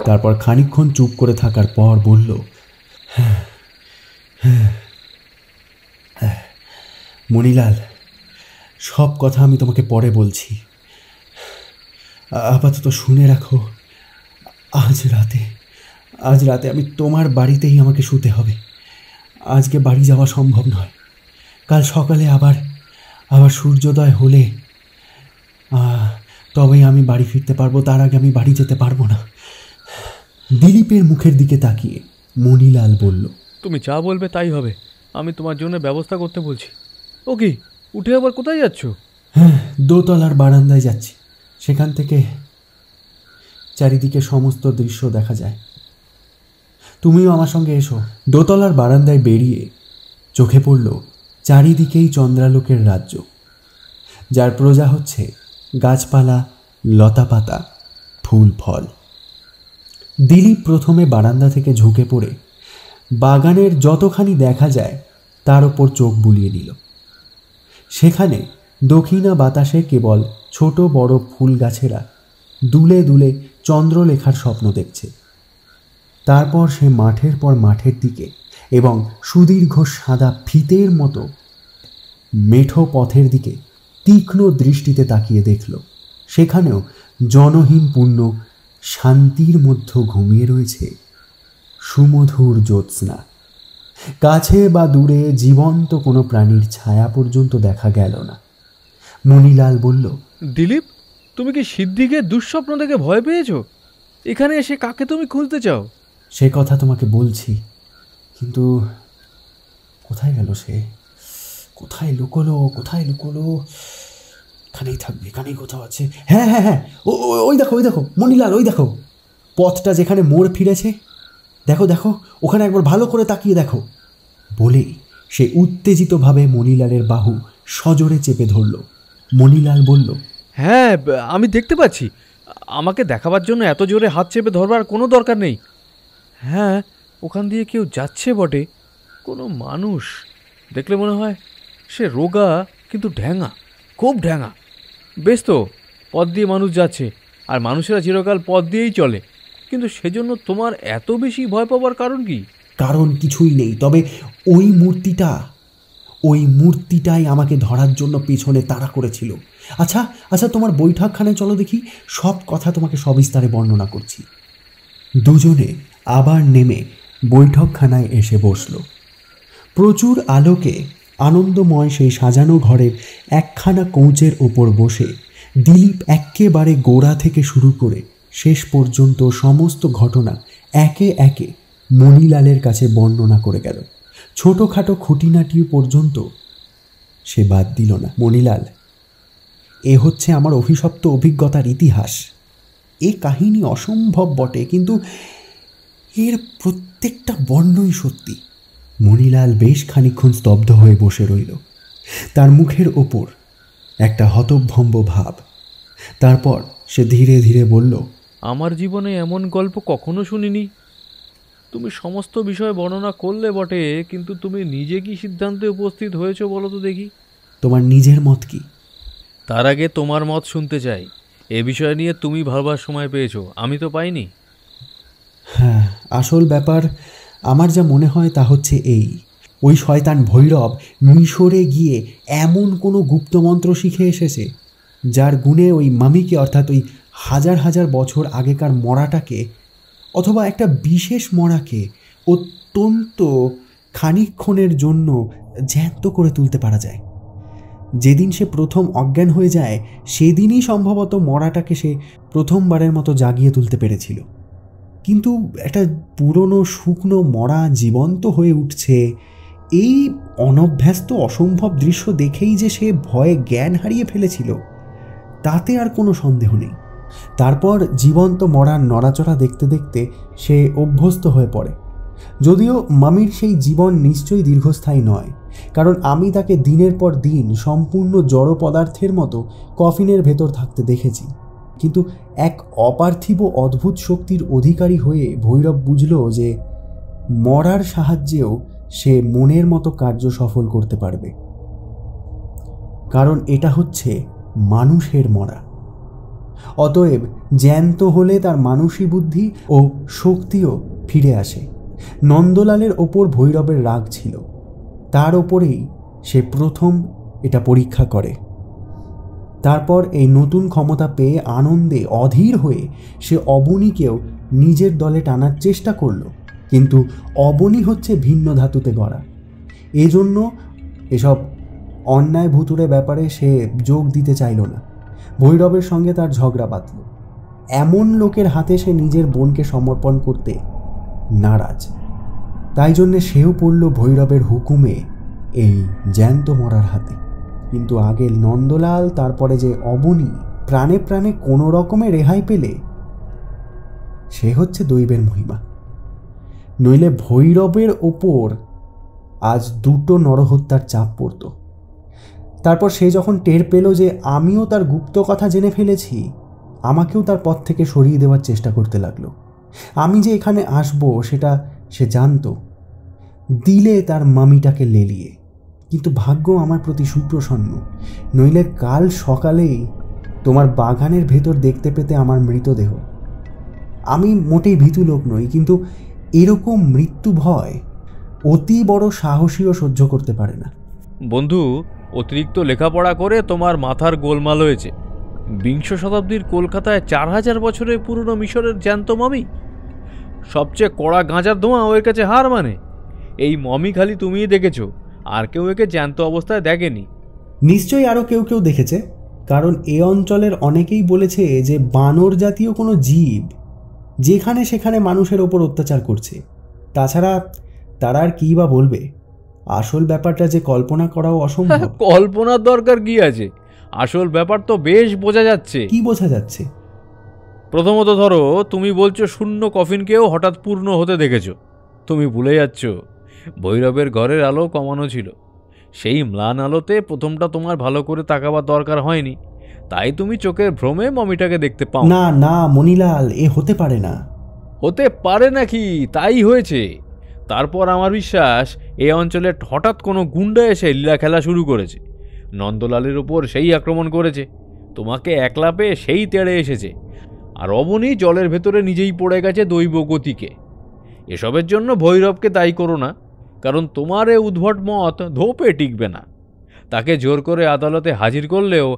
তারপর খানিকক্ষণ চুপ করে থাকার পর বলল, মণিলাল, সব কথা আমি তোমাকে পরে বলছি, আপাতত শুনে রাখো। আজ রাতে আমি তোমার বাড়িতেই আমাকে শুতে হবে। আজকে বাড়ি যাওয়া সম্ভব নয়। কাল সকালে আবার সূর্যোদয় হলে তবেই আমি বাড়ি ফিরতে পারবো, তার আগে আমি বাড়ি যেতে পারবো না। দিলীপের মুখের দিকে তাকিয়ে মণিলাল বলল, তুমি যা বলবে তাই হবে। আমি তোমার জন্য ব্যবস্থা করতে বলছি। ও কি, উঠে আবার কোথায় যাচ্ছ? হ্যাঁ, দোতলার বারান্দায় যাচ্ছি। সেখান থেকে চারিদিকে সমস্ত দৃশ্য দেখা যায়। তুমিও আমার সঙ্গে এসো। দোতলার বারান্দায় বেরিয়ে চোখে পড়ল চারিদিকেই চন্দ্রালোকের রাজ্য, যার প্রজা হচ্ছে গাছপালা, লতাপাতা, ফুল ফল। দিলীপ প্রথমে বারান্দা থেকে ঝুঁকে পড়ে বাগানের যতখানি দেখা যায় তার ওপর চোখ বুলিয়ে নিল। সেখানে দক্ষিণা বাতাসে কেবল ছোট বড় ফুল গাছেরা দুলে দুলে চন্দ্রলেখার স্বপ্ন দেখছে। তারপর সে মাঠের পর মাঠের দিকে এবং সুদীর্ঘ সাদা ফিতের মতো মেঠো পথের দিকে তীক্ষ্ণ দৃষ্টিতে তাকিয়ে দেখল সেখানেও জনহীন পূর্ণ শান্তির মধ্যে ঘুমিয়ে রয়েছে সুমধুর জ্যোৎস্না। কাছে বা দূরে জীবন্ত কোনো প্রাণীর ছায়া পর্যন্ত দেখা গেল না। মণিলাল বলল, দিলীপ, তুমি কি সিদ্দিকে দুঃস্বপ্ন দেখে ভয় পেয়েছো? এখানে এসে কাকে তুমি খুঁজতে চাও? সে কথা তোমাকে বলছি, কিন্তু কোথায় গেল সে? কোথায় লুকোলো? এখানেই থাকবে, এখানেই কোথাও আছে। হ্যাঁ হ্যাঁ হ্যাঁ, ওই দেখো মণিলাল, ওই দেখো পথটা যেখানে মোড় ফিরেছে। দেখো ওখানে একবার ভালো করে তাকিয়ে দেখো। বলেই সে উত্তেজিতভাবে মণিলালের বাহু সজোরে চেপে ধরল। মণিলাল বলল, হ্যাঁ, আমি দেখতে পাচ্ছি। আমাকে দেখাবার জন্য এত জোরে হাত চেপে ধরবার কোনো দরকার নেই। হ্যাঁ, ওখান দিয়ে কেউ যাচ্ছে বটে, কোনো মানুষ। দেখলে মনে হয় সে রোগা কিন্তু ঢ্যাঙা, খুব ঢ্যাঙা। বেশ তো, পথ দিয়ে মানুষ যাচ্ছে, আর মানুষেরা চিরকাল পথ দিয়েই চলে, কিন্তু সেজন্য তোমার এত বেশি ভয় পাবার কারণ কি? কারণ কিছুই নেই, তবে ওই মূর্তিটাই আমাকে ধরার জন্য পেছনে তাড়া করেছিল। আচ্ছা তোমার বৈঠকখানায় চলো দেখি, সব কথা তোমাকে সবিস্তারে বর্ণনা করছি। দুজনে আবার নেমে বৈঠকখানায় এসে বসল। প্রচুর আলোকে আনন্দময় সেই সাজানো ঘরের একখানা কৌচের ওপর বসে দিলীপ একেবারে গোড়া থেকে শুরু করে শেষ পর্যন্ত সমস্ত ঘটনা একে একে মণিলালের কাছে বর্ণনা করে গেল। ছোটোখাটো খুঁটিনাটি পর্যন্ত সে বাদ দিল না। মণিলাল, এ হচ্ছে আমার অভিশপ্ত অভিজ্ঞতার ইতিহাস। এ কাহিনী অসম্ভব বটে, কিন্তু এর প্রত্যেকটা বর্ণই সত্যি। মণিলাল বেশ খানিকক্ষণ স্তব্ধ হয়ে বসে রইল, তার মুখের ওপর একটা হতভম্ব ভাব। তারপর সে ধীরে ধীরে বলল, আমার জীবনে এমন গল্প কখনো শুনিনি। তুমি সমস্ত বিষয় বর্ণনা করলে বটে, কিন্তু তুমি নিজে কি সিদ্ধান্তে উপস্থিত হয়েছো বলো তো দেখি? তোমার নিজের মত কি? তার আগে তোমার মত শুনতে চাই। এ বিষয় নিয়ে তুমি ভাববার সময় পেয়েছো, আমি তো পাইনি। হ্যাঁ, আসল ব্যাপার আমার যা মনে হয় তা হচ্ছে এই, ওই শয়তান ভৈরব মিশরে গিয়ে এমন কোনো গুপ্তমন্ত্র শিখে এসেছে যার গুণে ওই মামিকে, অর্থাৎ ওই হাজার হাজার বছর আগেকার মরাটাকে অথবা একটা বিশেষ মরাকে অত্যন্ত খানিকক্ষণের জন্য জ্যান্ত করে তুলতে পারা যায়। যেদিন সে প্রথম অজ্ঞান হয়ে যায় সেদিনই সম্ভবত মরাটাকে সে প্রথমবারের মতো জাগিয়ে তুলতে পেরেছিল। কিন্তু একটা পুরনো শুকনো মরা জীবন্ত হয়ে উঠছে, এই অনভ্যস্ত অসম্ভব দৃশ্য দেখেই যে সে ভয়ে জ্ঞান হারিয়ে ফেলেছিল তাতে আর কোনো সন্দেহ নেই। তারপর জীবন্ত মরার নড়াচড়া দেখতে দেখতে সে অভ্যস্ত হয়ে পড়ে। যদিও মামির সেই জীবন নিশ্চয়ই দীর্ঘস্থায়ী নয়, কারণ আমি তাকে দিনের পর দিন সম্পূর্ণ জড় পদার্থের মতো কফিনের ভেতর থাকতে দেখেছি। কিন্তু এক অপার্থিব অদ্ভুত শক্তির অধিকারী হয়ে ভৈরব বুঝল যে মরার সাহায্যেও সে মনের মতো কার্য সফল করতে পারবে, কারণ এটা হচ্ছে মানুষের মরা। অতএব জ্যান্ত হলে তার মানসী বুদ্ধি ও শক্তিও ফিরে আসে। নন্দলালের ওপর ভৈরবের রাগ ছিল, তার ওপরেই সে প্রথম এটা পরীক্ষা করে। তারপর এই নতুন ক্ষমতা পেয়ে আনন্দে অধীর হয়ে সে অবনীকেও নিজের দলে টানার চেষ্টা করল, কিন্তু অবনী হচ্ছে ভিন্ন ধাতুতে গড়া। এজন্য এসব অন্যায় ভুতুড়ে ব্যাপারে সে যোগ দিতে চাইল না। ভৈরবের সঙ্গে তার ঝগড়া বাঁধল। এমন লোকের হাতে সে নিজের বোনকে সমর্পণ করতে নারাজ। তাই জন্যে সেও পড়ল ভৈরবের হুকুমে এই জ্যান্ত মরার হাতে। কিন্তু আগে নন্দলাল, তারপরে যে অবনী প্রাণে প্রাণে কোনো রকমে রেহাই পেলে, সে হচ্ছে দৈবের মহিমা। নইলে ভৈরবের ওপর আজ দুটো নরহত্যার চাপ পড়ত। তারপর সে যখন টের পেল যে আমিও তার গুপ্ত কথা জেনে ফেলেছি, আমাকেও তার পথ থেকে সরিয়ে দেওয়ার চেষ্টা করতে লাগলো। আমি যে এখানে আসবো সেটা সে জানত, দিলে তার মামিটাকে লেলিয়ে। কিন্তু ভাগ্য আমার প্রতি সুপ্রসন্ন, নইলে কাল সকালেই তোমার বাগানের ভেতর দেখতে পেতে আমার মৃতদেহ। আমি মোটেই ভীতু লোক নই, কিন্তু এরকম মৃত্যু ভয় অতি বড় সাহসীও সহ্য করতে পারে না। বন্ধু, অতিরিক্ত লেখাপড়া করে তোমার মাথার গোলমাল হয়েছে। বিংশ শতাব্দীর কলকাতায় 4000 বছরের পুরনো মিশরের জ্যান্ত মমি, সবচেয়ে কড়া গাঁজার ধোঁয়া ওর কাছে হার মানে। এই মমি খালি তুমিই দেখেছো, আর কেউ একে জ্যান্ত অবস্থায় দেখেনি। নিশ্চয়ই আরও কেউ কেউ দেখেছে, কারণ এ অঞ্চলের অনেকেই বলেছে যে বানর জাতীয় কোনো জীব যেখানে সেখানে মানুষের ওপর অত্যাচার করছে। তাছাড়া তারা আর কী বা বলবে? আসল ব্যাপারটা যে কল্পনা করাও অসম্ভব। কল্পনার দরকার কি আছে? আসল ব্যাপার তো বেশ বোঝা যাচ্ছে। কি বোঝা যাচ্ছে? প্রথমত ধরো, তুমি বলছো শূন্য কফিনকেও হঠাৎ পূর্ণ হতে দেখেছো। তুমি ভুলে যাচ্ছ ভৈরবের ঘরের আলো কমানো ছিল। সেই ম্লান আলোতে প্রথমটা তোমার ভালো করে তাকাবার দরকার হয়নি, তাই তুমি চোখের ভ্রমে মমিটাকে দেখতে পাও। না না মণিলাল, এ হতে পারে না। হতে পারে নাকি? তাই হয়েছে। তারপর আমার বিশ্বাস এই অঞ্চলে হঠাৎ কোনো গুন্ডা এসে লীলা খেলা শুরু করেছে। নন্দলালের উপর সেই আক্রমণ করেছে, তোমাকে একলা পেয়ে সেই তেড়ে এসেছে, আর অবনী জলের ভেতরে নিজেই পড়ে গেছে দৈব গতিকে। এসবের জন্য ভৈরবকে দায়ী করো না, কারণ তোমার এ উদ্ভট মত ধোপে টিকবে না। তাকে জোর করে আদালতে হাজির করলেও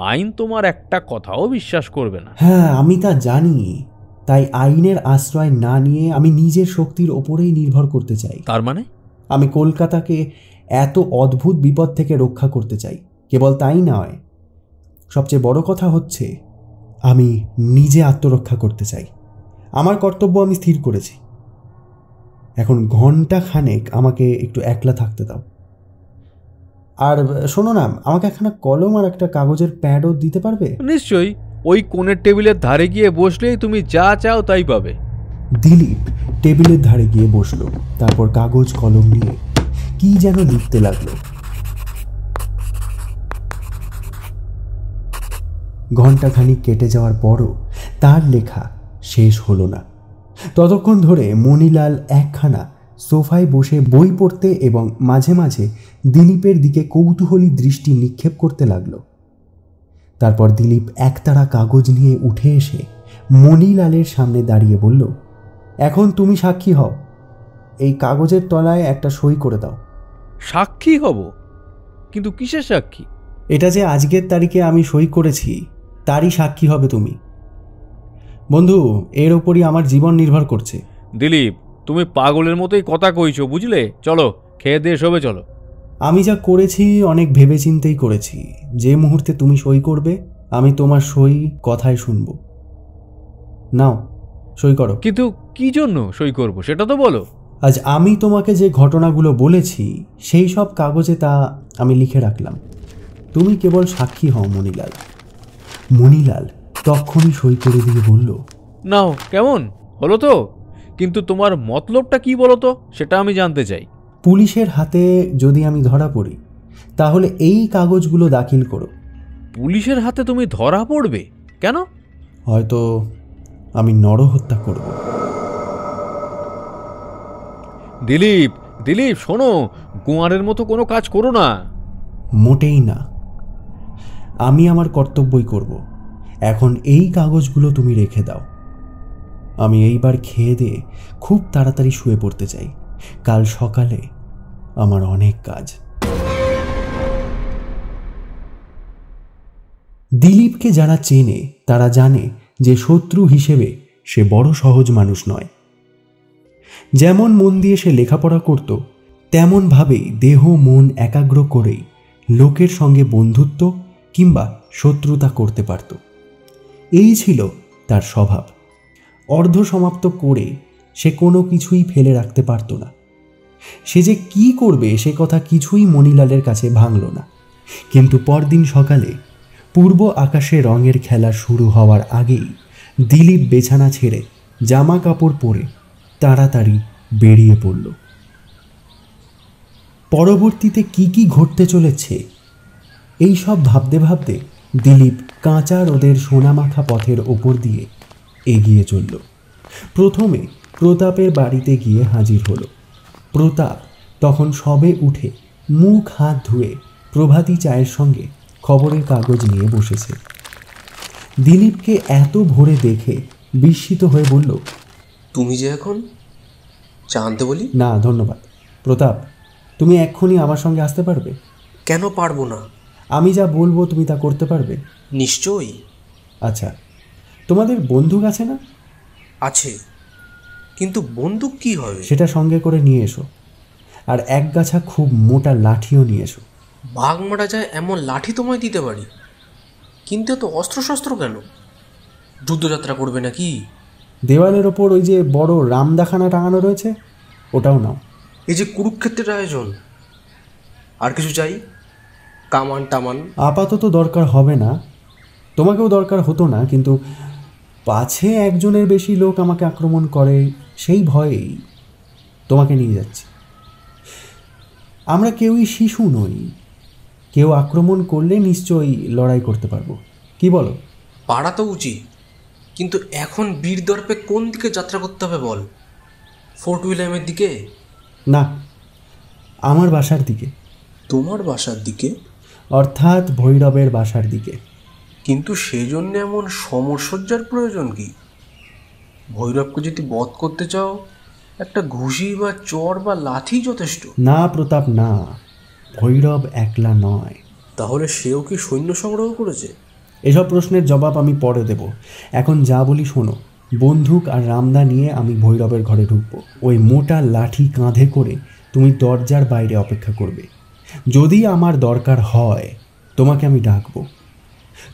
আইন তোমার একটা কথাও বিশ্বাস করবে না। হ্যাঁ, আমি তা জানি। তাই আইনের আশ্রয় না নিয়ে আমি নিজের শক্তির ওপরেই নির্ভর করতে চাই। তার মানে? আমি কলকাতাকে এত অদ্ভুত বিপদ থেকে রক্ষা করতে চাই। কেবল তাই নয়, সবচেয়ে বড় কথা হচ্ছে আমি নিজে আত্মরক্ষা করতে চাই। আমার কর্তব্য আমি স্থির করেছি। এখন ঘন্টা খানেক আমাকে একটু একলা থাকতে দাও। আর শোনো না, আমাকে একখানা কলম আর একটা কাগজের প্যাডও দিতে পারবে? নিশ্চয়ই। ওই কোণের টেবিলের ধারে গিয়ে বসলেই তুমি যা চাও তাই পাবে। দিলীপ টেবিলের ধারে গিয়ে বসলো, তারপর কাগজ কলম নিয়ে কি যেন লিখতে লাগলো। ঘণ্টাখানিক কেটে যাওয়ার পরও তার লেখা শেষ হলো না। ততক্ষণ ধরে মণিলাল একখানা সোফায় বসে বই পড়তে এবং মাঝে মাঝে দিলীপের দিকে কৌতূহলী দৃষ্টি নিক্ষেপ করতে লাগলো। তারপর দিলীপ একতাড়া কাগজ নিয়ে উঠে এসে মণিলালের সামনে দাঁড়িয়ে বলল, এখন তুমি সাক্ষী হও। এই কাগজের তলায় একটা সই করে দাও। সাক্ষী হব? কিন্তু কিসের সাক্ষী? এটা যে আজকের তারিখে আমি সই করেছি তারই সাক্ষী হবে তুমি। বন্ধু, এর ওপরই আমার জীবন নির্ভর করছে। দিলীপ, তুমি পাগলের মতোই কথা কইছো, বুঝলে? চলো, খেয়ে দিয়ে শোবে চলো। আমি যা করেছি অনেক ভেবেচিন্তেই করেছি। যে মুহূর্তে তুমি সই করবে আমি তোমার সই কথায় শুনব। নাও, সই করো। কিন্তু কি জন্য সই করব সেটা তো বলো। আজ আমি তোমাকে যে ঘটনাগুলো বলেছি সেই সব কাগজে তা আমি লিখে রাখলাম। তুমি কেবল সাক্ষী হও মণিলাল। মণিলাল তখনই সই করে দিয়ে বলল, নাও, কেমন হলো তো? কিন্তু তোমার মতলবটা কি বলো তো, সেটা আমি জানতে চাই। পুলিশের হাতে যদি আমি ধরা পড়ি তাহলে এই কাগজগুলো দাখিল করো। পুলিশের হাতে তুমি ধরা পড়বে কেন? হয়তো আমি নরহত্যা করব। দিলীপ, দিলীপ শোনো, গোয়ারের মতো কোনো কাজ করো না। মোটেই না, আমি আমার কর্তব্যই করব। এখন এই কাগজগুলো তুমি রেখে দাও। আমি এইবার খেয়ে দিয়ে খুব তাড়াতাড়ি শুয়ে পড়তে চাই। কাল সকালে আমার অনেক কাজ। দিলীপকে যারা চেনে তারা জানে যে শত্রু হিসেবে সে বড় সহজ মানুষ নয়। যেমন মন দিয়ে সে লেখাপড়া করত তেমনভাবেই দেহ মন একাগ্র করেই লোকের সঙ্গে বন্ধুত্ব কিংবা শত্রুতা করতে পারত। এই ছিল তার স্বভাব। অর্ধসমাপ্ত করে সে কোনো কিছুই ফেলে রাখতে পারত না। সে যে কি করবে সে কথা কিছুই মণিলালের কাছে ভাঙল না। কিন্তু পরদিন সকালে পূর্ব আকাশে রঙের খেলা শুরু হওয়ার আগেই দিলীপ বিছানা ছেড়ে জামা কাপড় পরে তাড়াতাড়ি বেরিয়ে পড়ল। পরবর্তীতে কি কি ঘটতে চলেছে এই সব ভাবতে ভাবতে দিলীপ কাঁচা রোদের সোনামাখা পথের ওপর দিয়ে এগিয়ে চলল। প্রথমে প্রতাপের বাড়িতে গিয়ে হাজির হলো। প্রতাপ তখন সবে উঠে মুখ হাত ধুয়ে প্রভাতী চায়ের সঙ্গে খবরের কাগজ নিয়ে বসেছে। দিলীপকে এত ভোরে দেখে বিস্মিত হয়ে বলল, তুমি যে এখন চা আনতে বলি? না ধন্যবাদ। প্রতাপ, তুমি এক্ষুনি আমার সঙ্গে আসতে পারবে? কেন পারবো না? আমি যা বলবো তুমি তা করতে পারবে? নিশ্চয়ই। আচ্ছা, তোমাদের বন্দুক আছে না? আছে, কিন্তু বন্দুক কি হবে? সেটা সঙ্গে করে নিয়ে এসো। আর এক গাছা খুব মোটা লাঠিও নিয়ে এসো। বাঘ মারা যায় এমন লাঠি তোমায় দিতে পারি, কিন্তু এত অস্ত্রশস্ত্র কেন? যুদ্ধযাত্রা করবে নাকি? দেওয়ালের ওপর ওই যে বড় রামদাখানা টাঙানো রয়েছে, ওটাও নাও। এই যে কুরুক্ষেত্রের আয়োজন, আর কিছু চাই? কামান টামান? আপাতত দরকার হবে না, তোমাকেও দরকার হতো না, কিন্তু পাছে একজনের বেশি লোক আমাকে আক্রমণ করে সেই ভয়েই তোমাকে নিয়ে যাচ্ছি। আমরা কেউই শিশু নই, কেউ আক্রমণ করলে নিশ্চয়ই লড়াই করতে পারবো। কি বলো? পারা তো উচিত, কিন্তু এখন বীর দর্পে কোন দিকে যাত্রা করতে হবে বল? ফোর্ট উইলিয়ামের দিকে? না, আমার বাসার দিকে। তোমার বাসার দিকে? অর্থাৎ ভৈরবের বাসার দিকে। কিন্তু সেজন্য এমন সমরসজ্জার প্রয়োজন কি? ভৈরবকে যদি বধ করতে চাও, একটা ঘুষি বা চর বা লাঠি যথেষ্ট। না প্রতাপ, না, ভৈরব একলা নয়। তাহলে সেও কি সৈন্য সংগ্রহ করেছে? এসব প্রশ্নের জবাব আমি পরে দেব। এখন যা বলি শোনো। বন্দুক আর রামদা নিয়ে আমি ভৈরবের ঘরে ঢুকবো। ওই মোটা লাঠি কাঁধে করে তুমি দরজার বাইরে অপেক্ষা করবে। যদি আমার দরকার হয় তোমাকে আমি ডাকবো।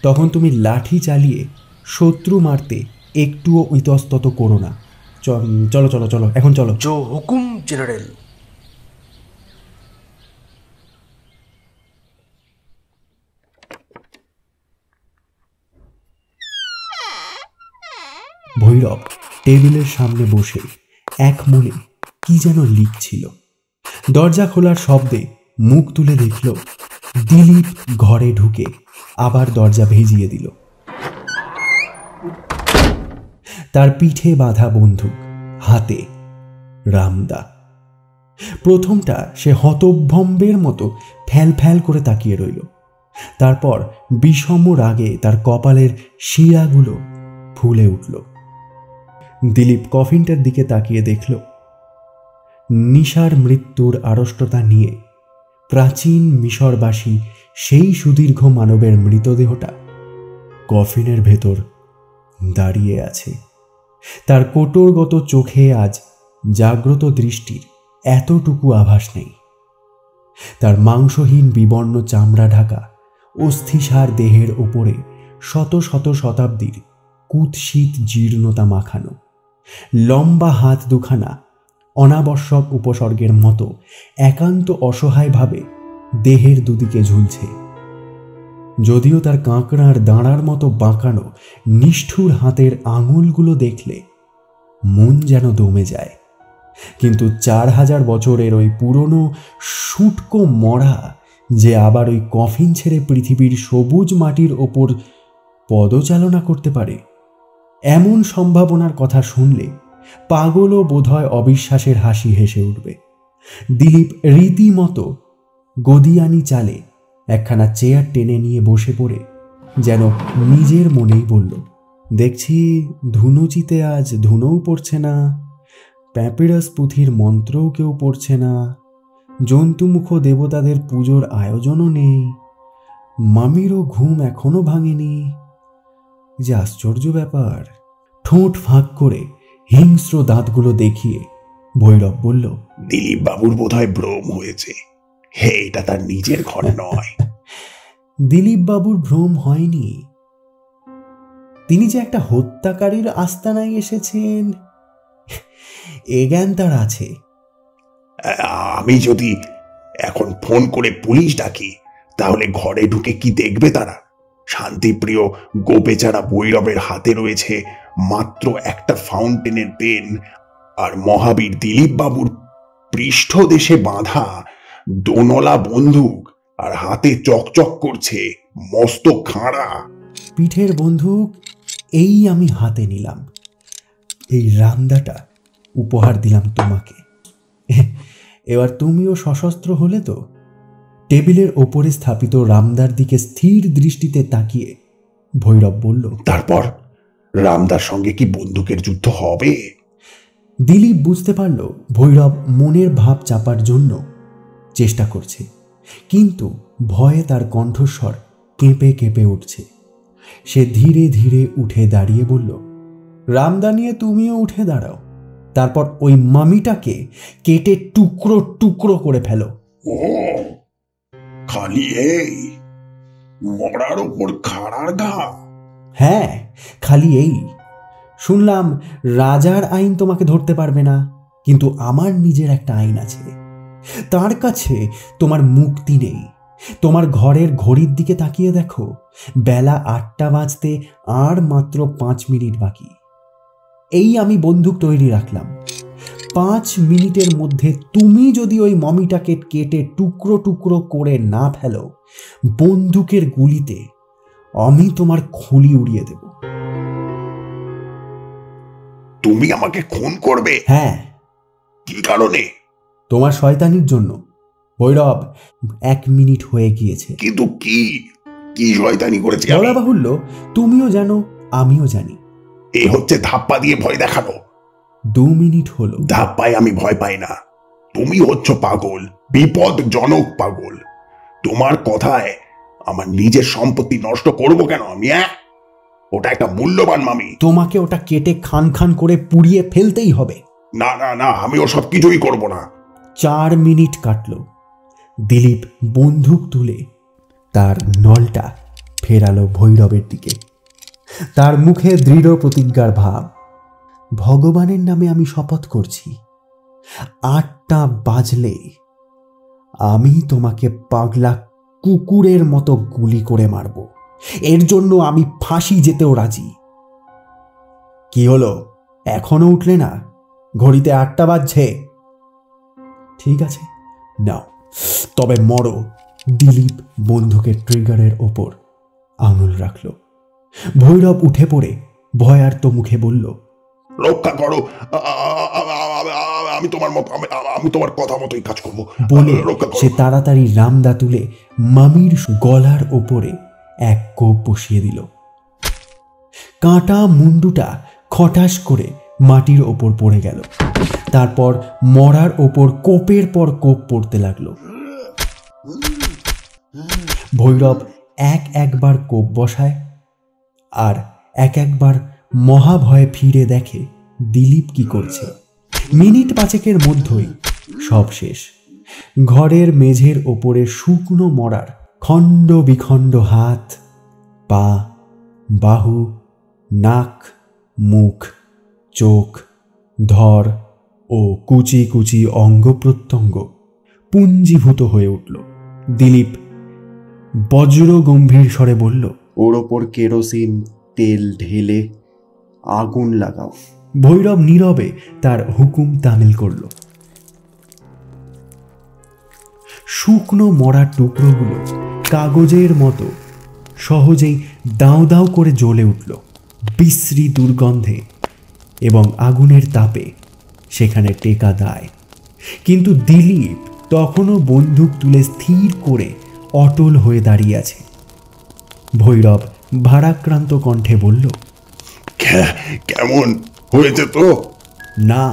তখন তুমি লাঠি চালিয়ে শত্রু মারতে একটুও ইতস্তত করো না। চলো চলো চলো, এখন চলো। জো হুকুম জেনারেল। ভৈরব টেবিলের সামনে বসে এক মনে কি যেন লিখছিল। দরজা খোলার শব্দে মুখ তুলে দেখল দিলীপ ঘরে ঢুকে আবার দরজা ভেজিয়ে দিল। তার পিঠে বাঁধা বন্দুক, হাতে রামদা। প্রথমটা সে হতভম্বের মতো ফ্যাল ফ্যাল করে তাকিয়ে রইল। তারপর বিষম রাগে তার কপালের শিরাগুলো ফুলে উঠল। দিলীপ কফিনটার দিকে তাকিয়ে দেখল নিশার মৃত্যুর আড়ষ্টতা নিয়ে প্রাচীন মিশরবাসী সেই সুদীর্ঘ মানবের মৃতদেহটা কফিনের ভেতর দাঁড়িয়ে আছে। তার কোটরগত চোখে আজ জাগ্রত দৃষ্টির এতটুকু আভাস নেই। তার মাংসহীন বিবর্ণ চামড়া ঢাকা অস্থিসার দেহের ওপরে শত শত শতাব্দীর কুৎসিত জীর্ণতা মাখানো। লম্বা হাত দুখানা অনাবশ্যক উপসর্গের মতো একান্ত অসহায়ভাবে দেহের দুদিকে ঝুলছে। যদিও তার কাঁকড়ার দাঁড়ার মতো বাঁকানো নিষ্ঠুর হাতের আঙুলগুলো দেখলে মন যেন দমে যায়, কিন্তু 4000 বছরের ওই পুরনো শুটকো মরা যে আবার ওই কফিন ছেড়ে পৃথিবীর সবুজ মাটির ওপর পদচালনা করতে পারে, এমন সম্ভাবনার কথা শুনলে পাগলও বোধহয় অবিশ্বাসের হাসি হেসে উঠবে। দিলীপ রীতিমতো গদিয়ানি চালে একখানা চেয়ার টেনে নিয়ে বসে পড়ে যেন নিজের মনেই বলল, দেখছি ধুনুচিতে আজ ধুনোও পড়ছে না, প্যাপিরাস পুঁথির মন্ত্রও কেউ পড়ছে না, জন্তুমুখ দেবতাদের পুজোর আয়োজনও নেই, মামিরও ঘুম এখনো ভাঙেনি। যে আশ্চর্য ব্যাপার। ঠোঁট ফাঁক করে হিংস্র দাঁতগুলো দেখিয়ে ভৈরব বলল, দিলীপ বাবুর বোধহয় ভ্রম হয়েছে। হে, এটা তার নিজের ঘর নয়। দিলীপ বাবুর ভ্রম হয়নি। তিনি যে একটা হত্যাকারীর আস্তানায় এসেছেন এ জ্ঞান তার আছে। আমি যদি এখন ফোন করে পুলিশ ডাকি তাহলে ঘরে ঢুকে কি দেখবে তারা? শান্তিপ্রিয় গোপেচারা ভৈরবের হাতে রয়েছে মাত্র একটা ফাউন্টেনের পেন, আর মহাবীর দিলীপ বাবুর পৃষ্ঠদেশে বাঁধা দোনলা বন্দুক, আর হাতে চকচক করছে মস্ত খাঁড়া পিঠের বন্দুক। এই আমি হাতে নিলাম, এই রামদাটা উপহার দিলাম তোমাকে। এবার তুমিও সশস্ত্র হলে তো? টেবিলের ওপরে স্থাপিত রামদার দিকে স্থির দৃষ্টিতে তাকিয়ে ভৈরব বলল, তারপর রামদার সঙ্গে কি বন্দুকের যুদ্ধ হবে? দিলীপ বুঝতে পারল ভৈরব মনের ভাব চাপার জন্য চেষ্টা করছে, কিন্তু ভয়ে তার কণ্ঠস্বর কেঁপে কেঁপে উঠছে। সে ধীরে ধীরে উঠে দাঁড়িয়ে বলল, রামদা নিয়ে তুমিও উঠে দাঁড়াও, তারপর ওই মামিটাকে কেটে টুকরো টুকরো করে ফেলো। ও, খালি এই মরার ওপর খাড়ার ঘা? হ্যাঁ, খালি এই। শুনলাম রাজার আইন তোমাকে ধরতে পারবে না, কিন্তু আমার নিজের একটা আইন আছে, তার কাছে তোমার মুক্তি নেই। তোমার ঘরের ঘড়ির দিকে তাকিয়ে দেখো, বেলা 8টা বাজতে আর মাত্র 5 মিনিট বাকি। এই আমি বন্দুক তৈরি রাখলাম। 5 মিনিটের মধ্যে তুমি যদি ওই মমিটাকে কেটে টুকরো টুকরো করে না ফেলো, বন্দুকের গুলিতে আমি তোমার খুলি উড়িয়ে দেব। তুমি আমাকে খুন করবে? হ্যাঁ। কি কারণে? তোমার শয়তানির জন্য। ভৈরব, 1 মিনিট হয়ে গিয়েছে। কিন্তু কি কি শয়তানি করেছি আমি? বলা বাহুল্য, তুমিও জানো আমিও জানি। এই হচ্ছে ধাপ্পা দিয়ে ভয় দেখানো। 2 মিনিট হলো। ধাপ্পায় আমি ভয় পাই না। তুমি হচ্ছ পাগল, বিপদজনক পাগল। তোমার কথায় আমার নিজের সম্পত্তি নষ্ট করব কেন আমি? ওটা একটা মূল্যবান মামি। তোমাকে ওটা কেটে খান খান করে পুড়িয়ে ফেলতেই হবে। না না না, আমি ওসব কিছুই করব না। 4 মিনিট কাটল। দিলীপ বন্দুক তুলে তার নলটা ফেরালো ভৈরবের দিকে। তার মুখে দৃঢ় প্রতিজ্ঞার ভাব। ভগবানের নামে আমি শপথ করছি, 8টা বাজলে আমি তোমাকে পাগলা কুকুরের মতো গুলি করে মারব। এর জন্য আমি ফাঁসি যেতেও রাজি। কি হলো, এখনো উঠলে না? ঘড়িতে 8টা বাজছে। ঠিক আছে, নাও তবে মরো। দিলীপ বন্দুকের ট্রিগারের ওপর আঙুল রাখল। ভৈরব উঠে পড়ে ভয়ার্ত মুখে বলল, রক্ষা করো, আমি তোমার মত, আমি তোমার কথা মতোই কাজ করব। বলে সে তাড়াতাড়ি রামদা তুলে মামির গলার ওপরে এক কোপ বসিয়ে দিল। কাঁটা মুন্ডুটা খটাস করে মাটির ওপর পড়ে গেল। তারপর মরার ওপর কোপের পর কোপ পড়তে লাগলো। ভৈরব একবার কোপ বসায় আর একবার মহাভয়ে ফিরে দেখে দিলীপ কি করছে। মিনিট 5 মধ্যেই সব শেষ। ঘরের মেঝের ওপরে শুকনো মরার খণ্ড বিখণ্ড হাত, পা, বাহু, নাক, মুখ, চোখ, ধর ও কুচি কুচি অঙ্গ প্রত্যঙ্গ পুঞ্জীভূত হয়ে উঠল। দিলীপ বজ্র গম্ভীর স্বরে বলল, ওর ওপর কেরোসিন তেল ঢেলে আগুন লাগাও। ভৈরব নীরবে তার হুকুম তামিল করল। শুকনো মরার টুকরোগুলো কাগজের মতো সহজেই দাও দাও করে জ্বলে উঠল বিশ্রী দুর্গন্ধে এবং আগুনের তাপে সেখানে টেকা দায়। কিন্তু দিলীপ তখনও বন্দুক তুলে স্থির করে অটল হয়ে দাঁড়িয়ে আছে। ভৈরব ভারাক্রান্ত কণ্ঠে বলল, কেমন হয়েছে তো? না,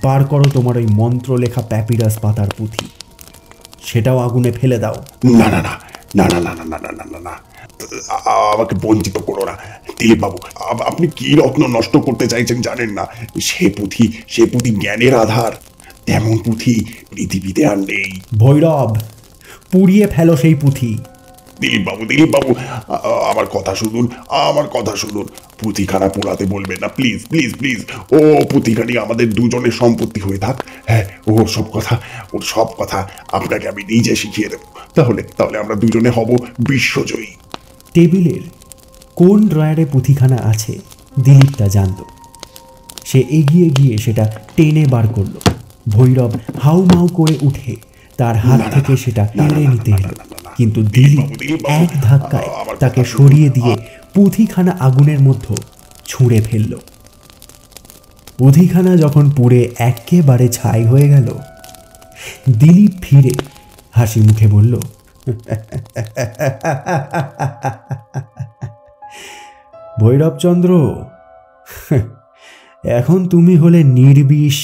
বার করো তোমার ওই মন্ত্র লেখা প্যাপিরাস পাতার পুঁথি, সেটাও আগুনে ফেলে দাও। না না না না না না না না না না না, আমাকে বঞ্চিত করো না দিলীপ বাবু। আপনি কি রত্ন নষ্ট করতে চাইছেন জানেন না। সে পুঁথি জ্ঞানের আধার। তেমন পুঁথি পৃথিবীতে আর নেই। ভৈরব, পুড়িয়ে ফেলো সেই পুঁথি। দিলীপ বাবু, আমার কথা শুনুন। পুঁথিখানা পোড়াতে বলবেন না, প্লিজ প্লিজ প্লিজ। ও পুঁথিখানি আমাদের দুজনের সম্পত্তি হয়ে থাক। হ্যাঁ, ওর সব কথা আপনাকে আমি নিজে শিখিয়ে দেবো। তাহলে আমরা দুজনে হব বিশ্বজয়ী। টেবিলের কোন ড্রয়ারে পুঁথিখানা আছে দিলীপ তা জানত। সে এগিয়ে গিয়ে সেটা টেনে বার করল। ভৈরব হাউমাউ করে উঠে তার হাত থেকে সেটা কেড়ে নিতে এলো, কিন্তু দিলীপ এক ধাক্কায় তাকে সরিয়ে দিয়ে পুঁথিখানা আগুনের মধ্যে ছুঁড়ে ফেলল। পুঁথিখানা যখন পুড়ে একেবারে ছাই হয়ে গেল, দিলীপ ফিরে হাসি মুখে বলল, ভৈরবচন্দ্র, এখন তুমি হলে নির্বিষ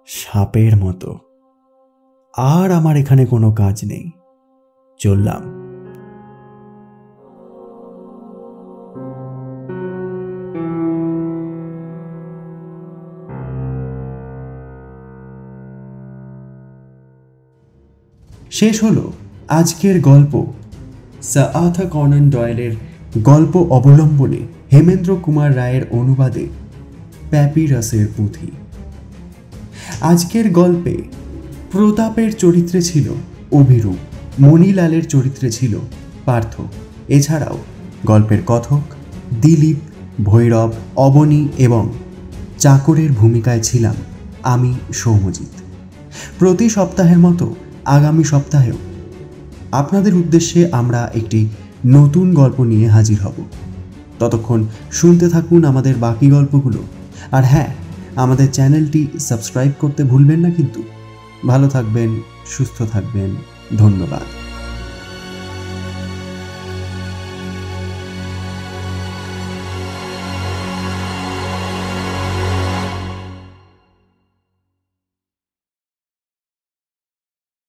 সাপের মতো। আর আমার এখানে কোনো কাজ নেই, চললাম। শেষ হলো আজকের গল্প স্যার আর্থার কনান ডয়েলের গল্প অবলম্বনে হেমেন্দ্র কুমার রায়ের অনুবাদে প্যাপিরাসের পুঁথি। আজকের গল্পে প্রতাপের চরিত্রে ছিল অভিরূপ, মণিলালের চরিত্রে ছিল পার্থ। এছাড়াও গল্পের কথক, দিলীপ, ভৈরব, অবনী এবং চাকরের ভূমিকায় ছিলাম আমি, সৌম্যজিৎ। প্রতি সপ্তাহের মতো আগামী সপ্তাহেও আপনাদের উদ্দেশ্যে আমরা একটি নতুন গল্প নিয়ে হাজির হব। ততক্ষণ শুনতে থাকুন আমাদের বাকি গল্পগুলো। আর হ্যাঁ, আমাদের চ্যানেলটি সাবস্ক্রাইব করতে ভুলবেন না কিন্তু। ভালো থাকবেন, সুস্থ থাকবেন, ধন্যবাদ।